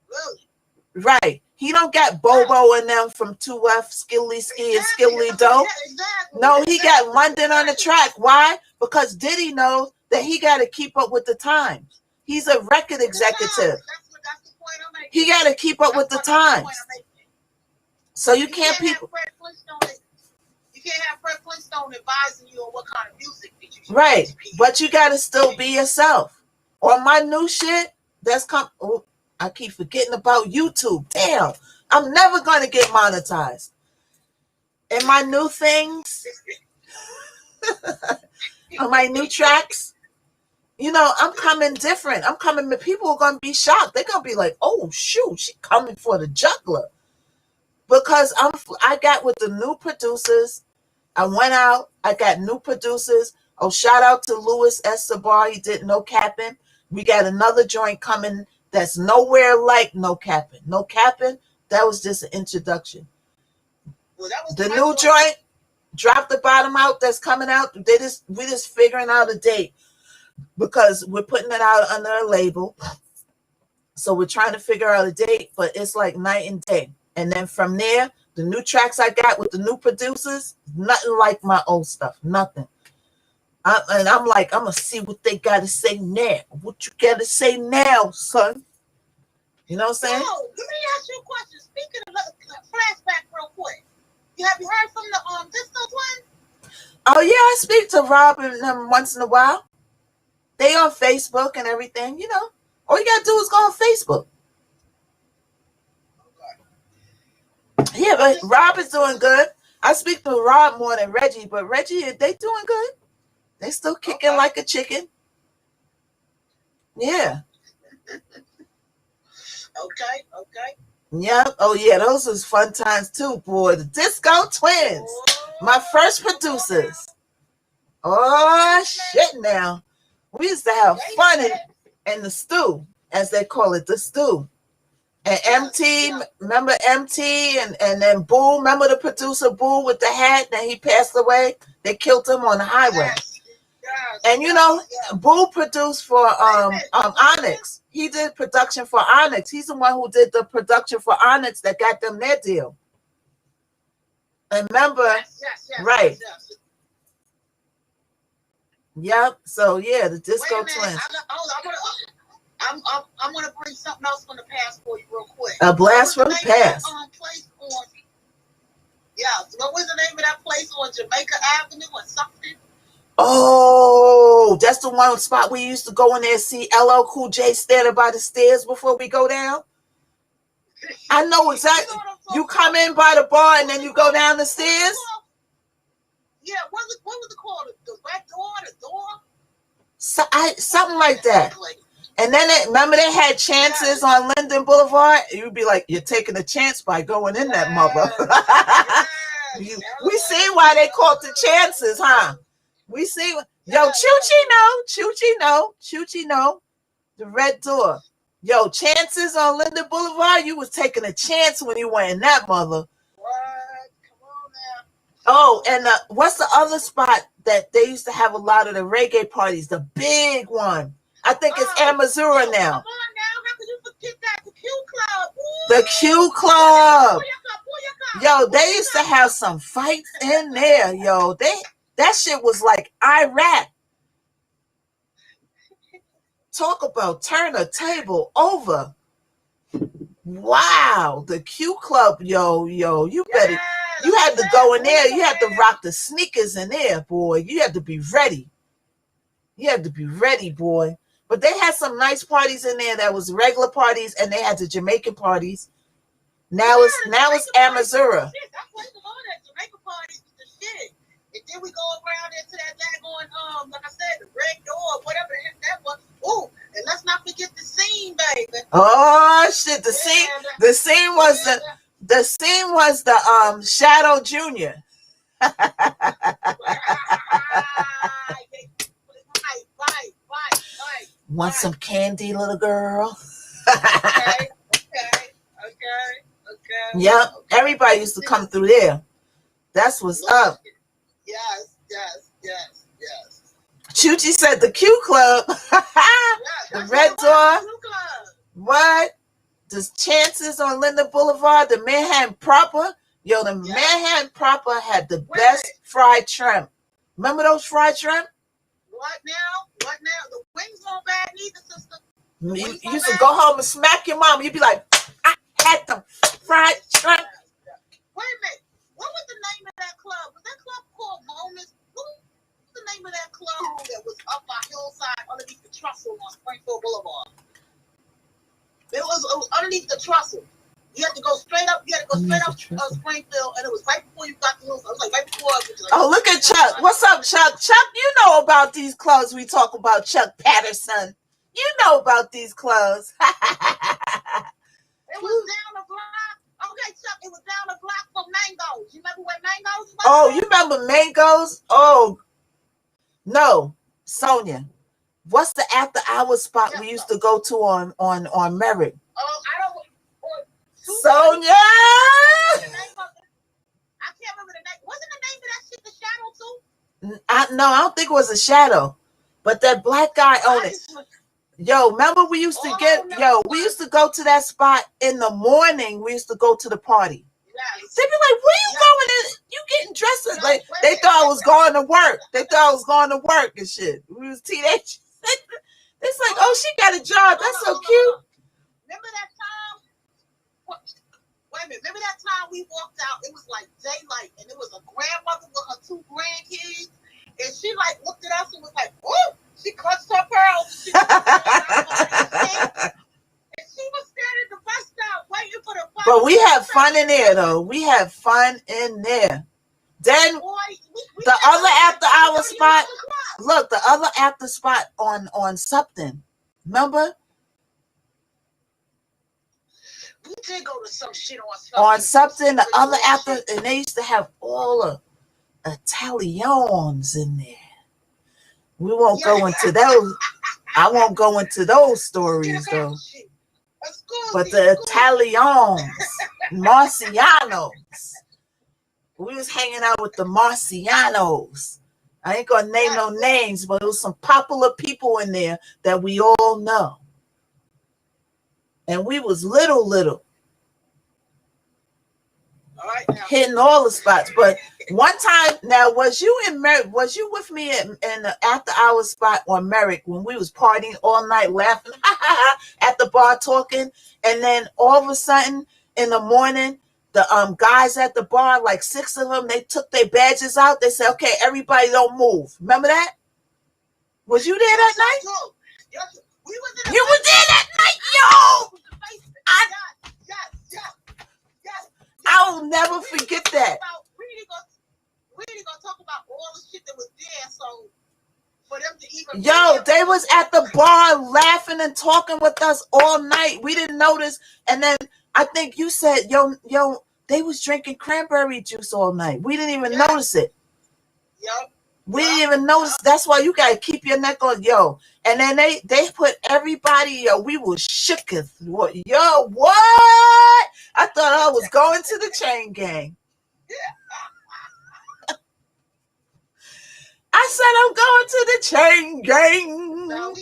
Really? Right. He don't got Bobo and them from 2F, Skilly Ski and Skilly Doe. Exactly. No, he got London on the track. Why? Because Diddy knows that he got to keep up with the times. He's a record executive. That's the point I'm making. He got to keep up with the times. So you can't people. You can't have Fred Flintstone advising you on what kind of music that you should right, but you gotta still be yourself. On my new shit, that's come. Oh, I keep forgetting about YouTube. Damn, I'm never gonna get monetized. And my new things, on my new tracks, you know, I'm coming different. I'm coming. People are gonna be shocked. They're gonna be like, "Oh shoot, she coming for the juggler," because I got with the new producers. I went out. I got new producers. Oh, shout out to Louis Escobar. He did No Capping. We got another joint coming that's nowhere like No Capping. No Capping. That was just an introduction. Well, that was the new joint. Drop the bottom out. That's coming out. We just figuring out a date because we're putting it out under a label. So we're trying to figure out a date, but it's like night and day. And then from there, the new tracks I got with the new producers, nothing like my old stuff. Nothing. And I'm like, I'm going to see what they got to say now. What you got to say now, son? You know what I'm saying? Oh, let me ask you a question. Speaking of flashback real quick. Have you heard from the Disco Twins? Oh, yeah, I speak to Rob and them once in a while. They on Facebook and everything, you know. All you got to do is go on Facebook. Yeah, but Rob is doing good. I speak to Rob more than Reggie, but Reggie, they doing good. They still kicking like a chicken. Yeah. Okay. Yep. Oh, yeah, those was fun times too, boy. The Disco Twins. My first producers. Oh, shit now. We used to have fun in the stew, as they call it, the stew. And MT, remember MT and then Boo, remember the producer Boo with the hat that he passed away? They killed him on the highway. And you know, Boo produced for Onyx. He did production for Onyx. He's the one who did the production for Onyx that got them their deal. And remember, right. Yep. So yeah, the Disco Twins. I'm gonna bring something else from the past for you real quick. A blast from the past. What was the name of that place on Jamaica Avenue or something? Oh, that's the one spot we used to go in there and see LL Cool J standing by the stairs before we go down. I know exactly. You come in by the bar and then you go down the stairs. Yeah, what was it called? The back door, the door? Something like that. And then remember they had chances on Linden Boulevard? You'd be like, you're taking a chance by going in that mother. We see why they called the chances, huh? We see. Yo, Chuchi know. The red door. Yo, chances on Linden Boulevard, you was taking a chance when you went in that mother. What? Come on now. Oh, and what's the other spot that they used to have a lot of the reggae parties? The big one. I think it's Amazura now. Come on now. How could you forget that? The Q Club. Ooh. The Q Club. Yo, they used to have some fights in there, yo. That shit was like Iraq. Talk about turn a table over. Wow, the Q Club, yo, you better. You had to go in there. You had to rock the sneakers in there, boy. You had to be ready. Boy. But they had some nice parties in there that was regular parties, and they had the Jamaican parties. Now it's Amazura. Jamaican parties is the shit. And then we go around into that daggone, like I said, the red door, whatever that was. Ooh, and let's not forget the scene, baby. Oh shit, the scene was the Shadow Junior. Right. Want some candy, little girl? Okay. Yep, everybody used to come through there. That's what's up. Yes. Chuchi said the Q Club. The red door. What? The chances on Linden Boulevard, the Manhattan proper. Yo, the Manhattan proper had the best fried shrimp. Remember those fried shrimp? What now? The wings weren't bad neither, sister. You used to go home and smack your mom. You'd be like, I had the fried shrimp. Wait a minute. What was the name of that club? Was that club called Moments? What was the name of that club that was up our hillside underneath the trestle on Springfield Boulevard? It was underneath the trestle. You had to go straight up. You had to go straight up Springfield, and it was right before you got the hillside. It was like right before. Like, oh, look at Chuck. What's up, Chuck? Chuck, you know about these clothes we talk about, Chuck Patterson. You know about these clothes. It was down the block. Okay, Chuck, it was down the block from Mangoes. You remember where Mangoes was? Oh, you remember Mangoes? Oh, no. Sonia, what's the after hours spot we used to go to on Merrick? Oh, I don't. Sonia! I can't remember the name. Wasn't the name of that shit the Shadow too? No, I don't think it was a Shadow. But that black guy on it. Yo, remember we used to we used to go to that spot in the morning. We used to go to the party. Yes. They'd be like, where you going in? You getting dressed? Like, they thought I was going to work. They thought I was going to work and shit. We was teenagers. It's like, oh, she got a job. That's so cute. Remember that time? Wait a minute. Remember that time we walked out? It was like daylight, and it was a grandmother with her 2 grandkids, and she like looked at us and was like, "Oh!" She clutched her pearls. And she was standing at the bus stop waiting for the bus. But we had fun in there, though. We had fun in there. Then the other after hour spot. Look, the other after spot on something. Remember? We did go to some shit on something. The other after, and they used to have all the Italians in there. We won't go into those. I won't go into those stories though. But the Italians, Marcianos. We was hanging out with the Marcianos. I ain't gonna name no names, but it was some popular people in there that we all know. And we was little. All right, hitting all the spots. But one time, now, was you with me in the after hours spot on Merrick when we was partying all night, laughing at the bar, talking, and then all of a sudden in the morning, the guys at the bar, like 6 of them, they took their badges out. They said, "Okay, everybody, don't move." Remember that? Was you there that night? You were there that night, yo. I'll never forget that. We ain't gonna talk about all the shit that was there. So for them to even they was at the bar laughing and talking with us all night. We didn't notice, and then I think you said, "Yo, they was drinking cranberry juice all night." We didn't even notice it. Yep. We didn't even notice. That's why you gotta keep your neck on, yo. And then they put everybody, yo. We was shooketh. What, yo? What? I thought I was going to the chain gang. I said I'm going to the chain gang. No,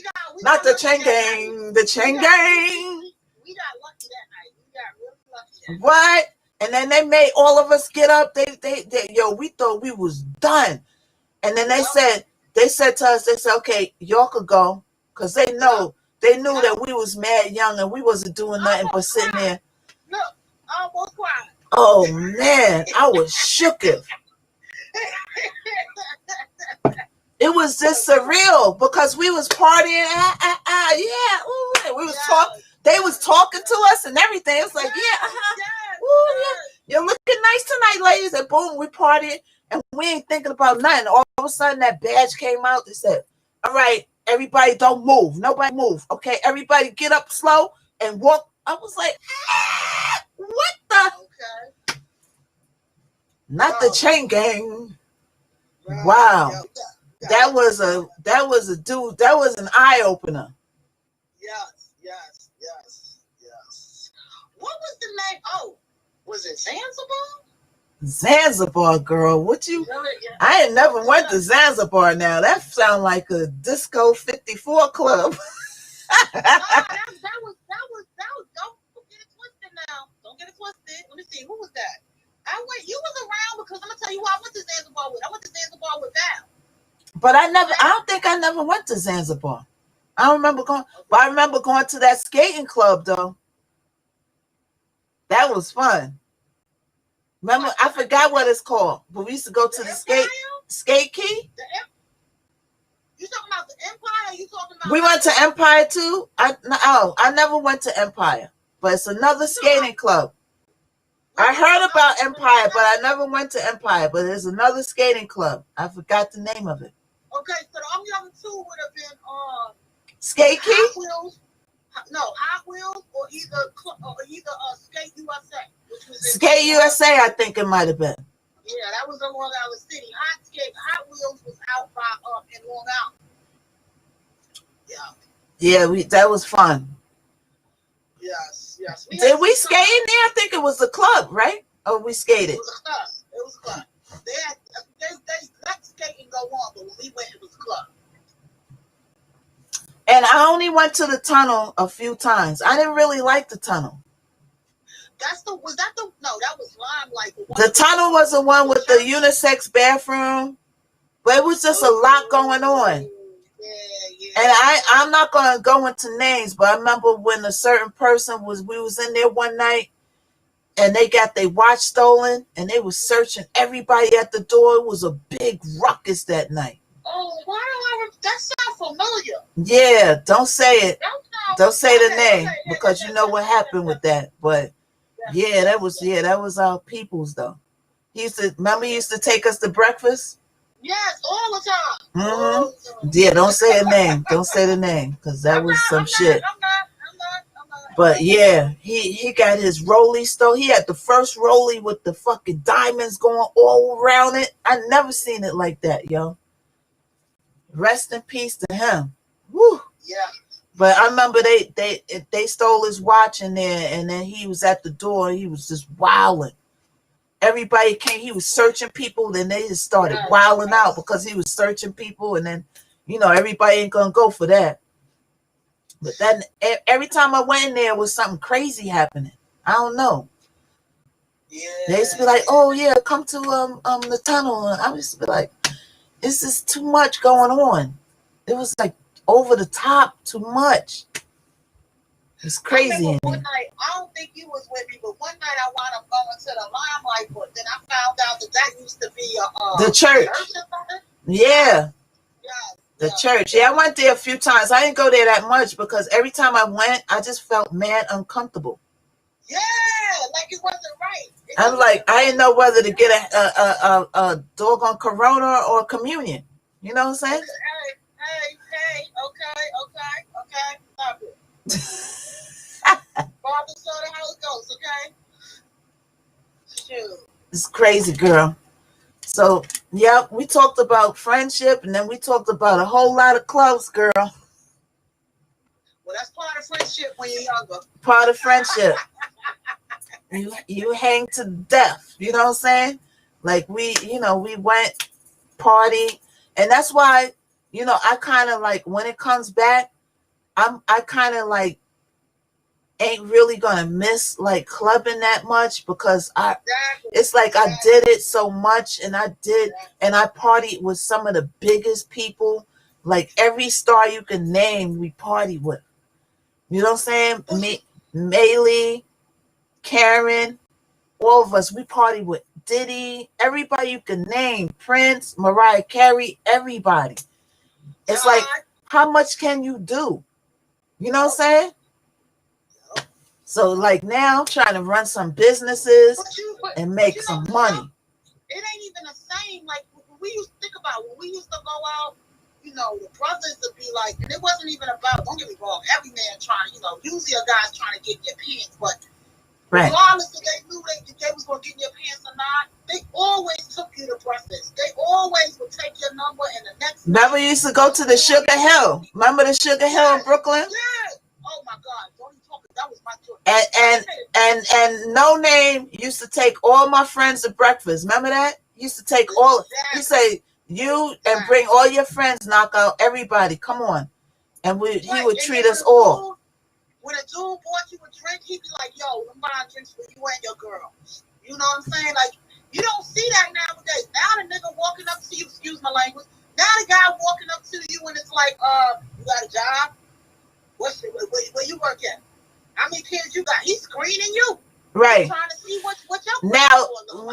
not the chain gang. The chain gang. We got lucky that night. We got really lucky. What? And then they made all of us get up. They we thought we was done. And then they said to us, they said, "Okay, y'all could go," because they knew that we was mad young and we wasn't doing nothing but sitting there. Look, I almost cried. Oh man, I was shooketh. It was just surreal because we was partying. We was talking. They was talking to us and everything. It's like, you're looking nice tonight, ladies. And boom, we partied. And we ain't thinking about nothing. All of a sudden, that badge came out. They said, "All right, everybody don't move. Nobody move. Okay, everybody get up slow and walk." I was like, what the? Okay. Not the chain gang. Wow. That was an eye opener. Yes. What was the name? Oh, was it Zanzibar? Zanzibar, girl. What you? I ain't never went to Zanzibar. Now that sounds like a disco 54 club. That was. Don't get it twisted now. Don't get it twisted. Let me see. Who was that? You was around because I'm gonna tell you who I went to Zanzibar with. I went to Zanzibar with Val. But I don't think I never went to Zanzibar. I don't remember going. But I remember going to that skating club though. That was fun. Remember, I forgot what it's called, but we used to go to the skate key. You talking about the Empire? You talking about? We went to Empire too. I never went to Empire, but it's another skating club. I heard about Empire, but I never went to Empire. But there's another skating club. I forgot the name of it. Okay, so the only other two would have been Skate Key. Hot Wheels. No, Hot Wheels or either Skate USA, which was Skate USA. I think it might have been. Yeah, that was in Long Island City. Hot Wheels was out by in Long Island. Yeah. Yeah, that was fun. Yes. Did we skate in there? I think it was a club, right? Or we skated? It was a club. They let skating go on, but when we went, it was a club. And I only went to the tunnel a few times. I didn't really like the tunnel. No, that was Limelight. The tunnel was the one with the unisex bathroom, but it was just a lot going on. Yeah. And I'm not going to go into names, but I remember when a certain person we was in there one night and they got their watch stolen and they was searching everybody at the door. It was a big ruckus that night. Oh, why do that sound familiar? Yeah, don't say it. Don't say the name because you know what happened with that. But yeah, that was our people's though. He used to take us to breakfast. Yes, all the time. Mm-hmm. Yeah, don't say a name. Don't say the name because that was some shit. I'm not. But yeah, he got his rolly stone. He had the first rolly with the fucking diamonds going all around it. I never seen it like that, yo. Rest in peace to him. Woo. Yeah. But I remember they stole his watch in there, and then he was at the door. He was just wilding. Everybody came. He was searching people. Then they just started wilding out because he was searching people. And then, everybody ain't gonna go for that. But then every time I went in there, was something crazy happening. I don't know. Yeah. They used to be like, "Oh yeah, come to the tunnel." And I used to be like, "This is too much going on." It was like over the top, too much. It's crazy. One night, I don't think you was with me, but one night I wound up going to the Limelight, but then I found out that used to be the church. Yeah. The church. Yeah, I went there a few times. I didn't go there that much because every time I went, I just felt mad uncomfortable. Yeah, like it wasn't right. I'm like, I didn't know whether to get a doggone Corona or communion. You know what I'm saying? Hey, okay. Stop it. Father, Son, and Holy Ghost, okay? Shoot. It's crazy, girl. So, yeah, we talked about friendship, and then we talked about a whole lot of clubs, girl. Well, that's part of friendship when you're younger. Part of friendship. You hang to death. You know what I'm saying? Like we went party, and that's why, I kind of like when it comes back, I kind of like ain't really gonna miss like clubbing that much because it's like I did it so much and I partied with some of the biggest people, like every star you can name we partied with. You know what I'm saying? Maylee, Karen, all of us, we partied with Diddy, everybody you can name, Prince, Mariah Carey, everybody. It's like, how much can you do? You know what I'm saying? So like now I'm trying to run some businesses and make some money. It ain't even the same. Like we used to think about when we used to go out, the brothers would be like, and it wasn't even about, don't get me wrong, every man trying, usually a guy's trying to get their pants, but regardless if they knew they was going to get your pants or not, they always took you to breakfast. They always would take your number and the next Remember you used to go to the Sugar Hill. Remember the Sugar Hill in Brooklyn? Yes. Oh my God. Don't even talk. That was my choice. And No Name used to take all my friends to breakfast. Remember that? Used to take all. He say you and bring all your friends, knock out everybody. Come on, and he would treat us all. When a dude bought you a drink, he'd be like, "Yo, I'm buying drinks for you and your girl." You know what I'm saying? Like you don't see that nowadays. Now the nigga walking up to you, excuse my language. Now the guy walking up to you and it's like, you got a job? Where you work at? How many kids you got? He's screening you. Right. Trying to see what your now,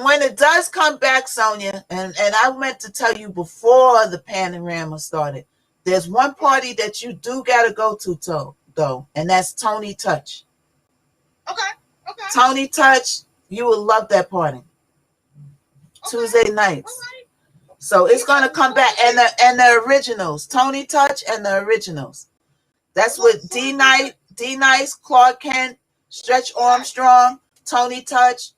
when it does come back, Sonia, and I meant to tell you before the panorama started, there's one party that you do got to go to, though, and that's Tony Touch. Okay. Tony Touch, you will love that party. Tuesday nights. So it's going to come back, and the originals, Tony Touch and the originals. That's with D Nice, Clark Kent, Stretch Armstrong, Tony Touch.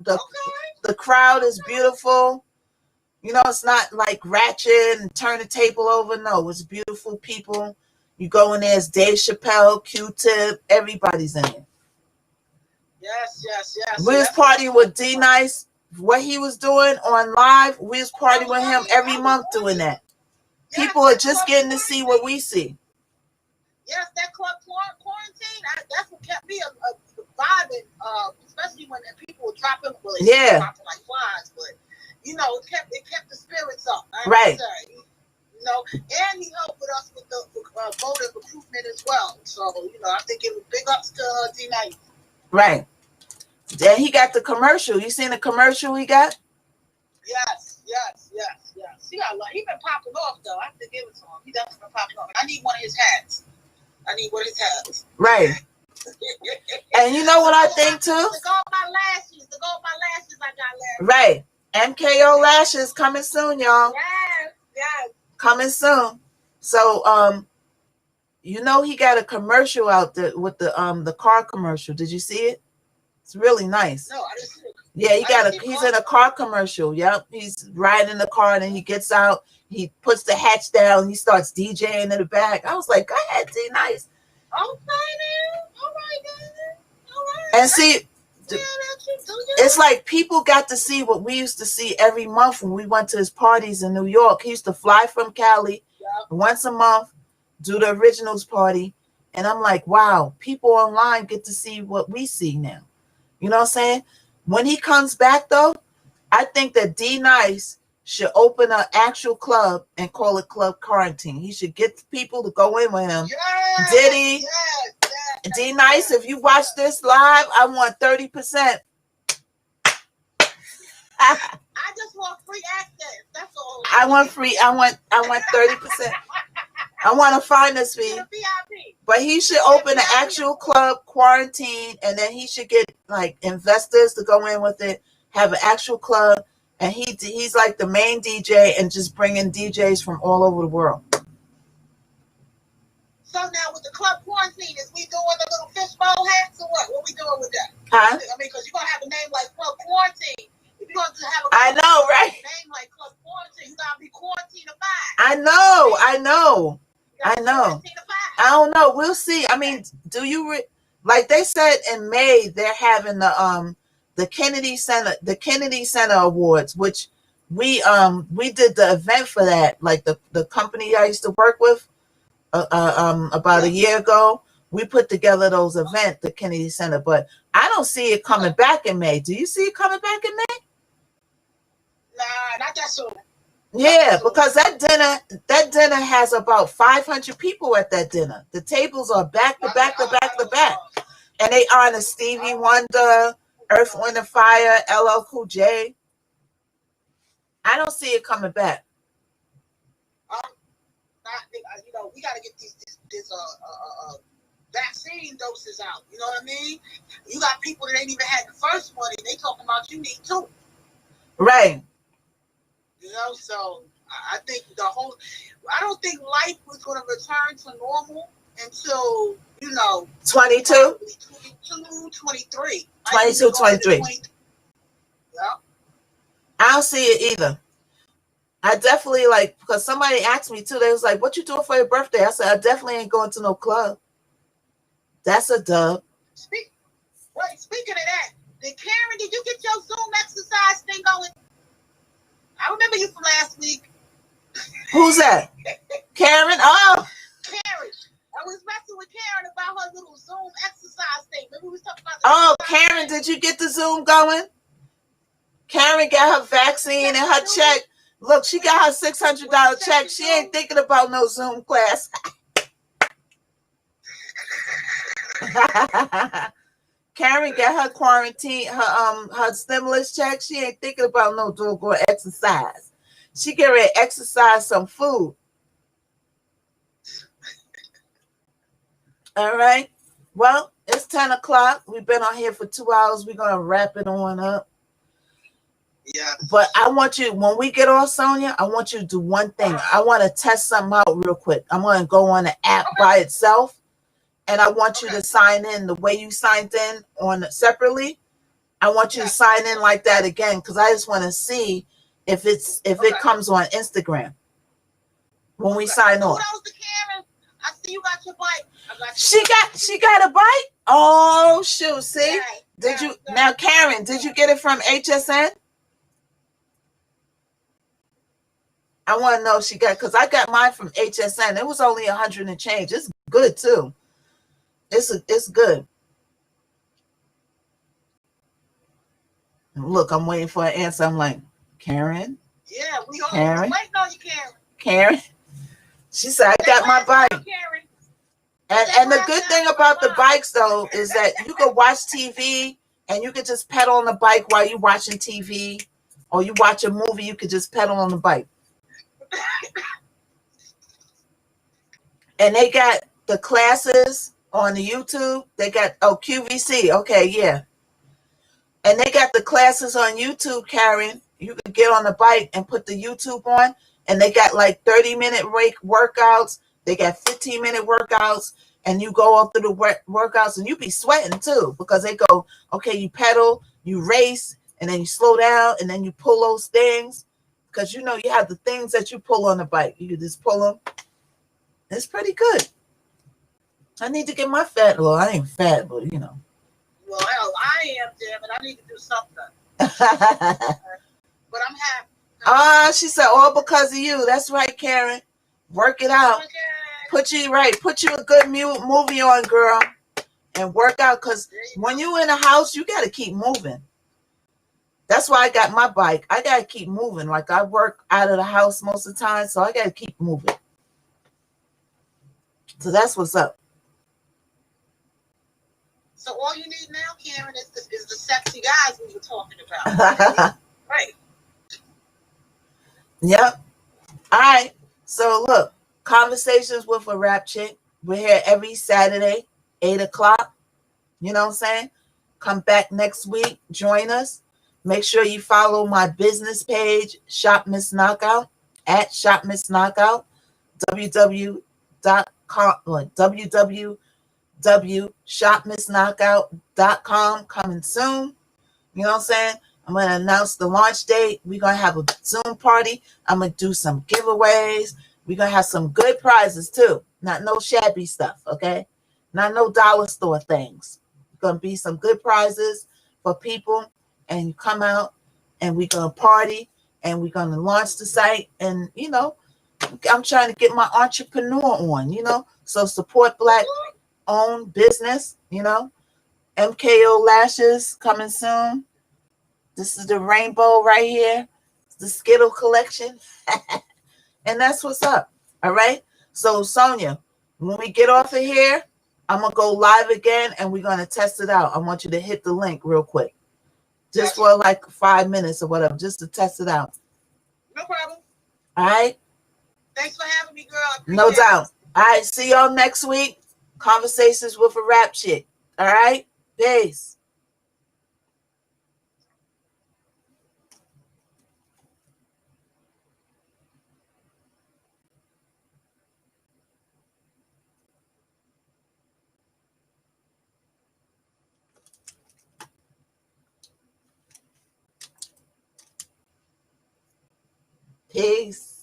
The crowd is beautiful. You know, it's not like ratchet and turn the table over. No, it's beautiful people. You go in there, it's Dave Chappelle, Q-Tip, everybody's in it. Yes. We was partying with D Nice. What he was doing on live, we was partying with him every month doing that. People are just getting to see what we see. Yes, that club quarantine, that's what kept me vibing, especially when people were dropping, dropping like flies, but you know, it kept the spirits up. Right. You know, and he helped with us with the voter recruitment as well. So, you know, I think it was big ups to D-Night. Right. Then he got the commercial. You seen the commercial he got? Yes. He been popping off though. I have to give it to him. He definitely been popping off. I need one of his hats. Right. And you know what I think too? The gold my lashes I got last. Right. MKO lashes coming soon, y'all. Yes. Coming soon. So you know he got a commercial out there with the car commercial. Did you see it? It's really nice. No, I didn't see it. Yeah, he's in a car commercial. Yep. He's riding in the car and then he gets out, he puts the hatch down, he starts DJing in the back. I was like, go ahead, D Nice. Okay, man. All right. And see, it's like people got to see what we used to see every month when we went to his parties in New York. He used to fly from Cali once a month, do the originals party. And I'm like, wow, people online get to see what we see now. You know what I'm saying? When he comes back, though, I think that D Nice should open an actual club and call it Club Quarantine. He should get people to go in with him. Yes, Diddy, D Nice, if you watch this live, I want 30%. I just want free access. That's all. I want 30%. I want a finder's fee. But he should open an actual club, Quarantine, and then he should get like investors to go in with it, have an actual club, and he's like the main DJ and just bring in DJs from all over the world. So now with the Club Quarantine, is we doing the little fishbowl hats or what? What we doing with that? Huh? I mean, because you're going to have a name like Club Quarantine. If you're going to have I know, right? Name like Club Quarantine, you got to be quarantine-ified. I know. I don't know. We'll see. I mean, do you like they said in May they're having the Kennedy Center Awards, which we did the event for that. Like the company I used to work with about a year ago, we put together those events, the Kennedy Center. But I don't see it coming back in May. Do you see it coming back in May? Nah, not that soon. Yeah, because that dinner has about 500 people at that dinner. The tables are back to back, and they honor Stevie Wonder, Earth, Wind and Fire, LL Cool J. I don't see it coming back. You know, we got to get these vaccine doses out. You know what I mean? You got people that ain't even had the first one, and they talking about you need two. Right. You know, so I think I don't think life was going to return to normal until, 22? 23. 22, 23. Yeah. I don't see it either. I definitely because somebody asked me too, they was like, what you doing for your birthday? I said, I definitely ain't going to no club. That's a dub. Speaking of that, Karen, did you get your Zoom exercise thing going? I remember you from last week. Who's that? Karen? Oh. Karen. I was messing with Karen about her little Zoom exercise thing. Remember we was talking about Karen, did you get the Zoom going? Karen got her vaccine and her check. Look, she got her $600 check. She ain't thinking about no Zoom class. Karen got her quarantine, her stimulus check. She ain't thinking about no doggone exercise. She get ready to exercise some food. All right. Well, it's 10 o'clock. We've been on here for 2 hours. We're gonna wrap it on up. Yeah. But I want you, when we get off, Sonia, I want you to do one thing. I want to test something out real quick. I'm going to go on the app by itself, and I want you to sign in the way you signed in on separately. I want you to sign in like that again, because I just want to see if it comes on Instagram when we sign off. I see you got your bike. She got a bike? Oh shoot! See, did you now, Karen? Did you get it from HSN? I want to know if she got, because I got mine from HSN. It was only 100 and change. It's good too. It's good. Look, I'm waiting for an answer. I'm like, Karen? Yeah, we all waiting on you, Karen. Karen? She said, I got my bike. And the good thing about the bikes, though, is that you can watch TV and you can just pedal on the bike while you're watching TV, or you watch a movie, you could just pedal on the bike. And they got the classes on the YouTube. They got, QVC. Okay, yeah. And they got the classes on YouTube, Karen. You can get on the bike and put the YouTube on, and they got like 30-minute workouts. They got 15-minute workouts, and you go up through the workouts, and you be sweating too, because they go, okay, you pedal, you race, and then you slow down, and then you pull those things, because you have the things that you pull on the bike. You can just pull them. It's pretty good. I need to get my fat. Well, I ain't fat, but Well, hell, I am, damn it. I need to do something. But I'm happy. She said, all because of you. That's right, Karen. Work it out. Okay. Put you a good movie on, girl, and work out, because when you in the house, you got to keep moving. That's why I got my bike. I got to keep moving. Like, I work out of the house most of the time, so I got to keep moving. So that's what's up. So all you need now, Karen, is the sexy guys we were talking about. Right. Yep. All right. So look, Conversations with a Rap Chick. We're here every Saturday, 8 o'clock. You know what I'm saying? Come back next week. Join us. Make sure you follow my business page, Shop Miss Knockout, at Shop Miss Knockout, www.shopmissknockout.com, coming soon. You know what I'm saying? I'm going to announce the launch date. We're going to have a Zoom party. I'm going to do some giveaways. We're going to have some good prizes too. Not no shabby stuff, okay? Not no dollar store things. Going to be some good prizes for people. And you come out and we're going to party and we're going to launch the site. And, I'm trying to get my entrepreneur on, So support Black-owned business, MKO Lashes coming soon. This is the rainbow right here. The Skittle collection. And that's what's up. All right? So, Sonia, when we get off of here, I'm going to go live again and we're going to test it out. I want you to hit the link real quick. Just for like 5 minutes or whatever, just to test it out. No problem. All right? Thanks for having me, girl. No doubt. All right. See y'all next week. Conversations with a Rap Chick. All right? Peace. Peace.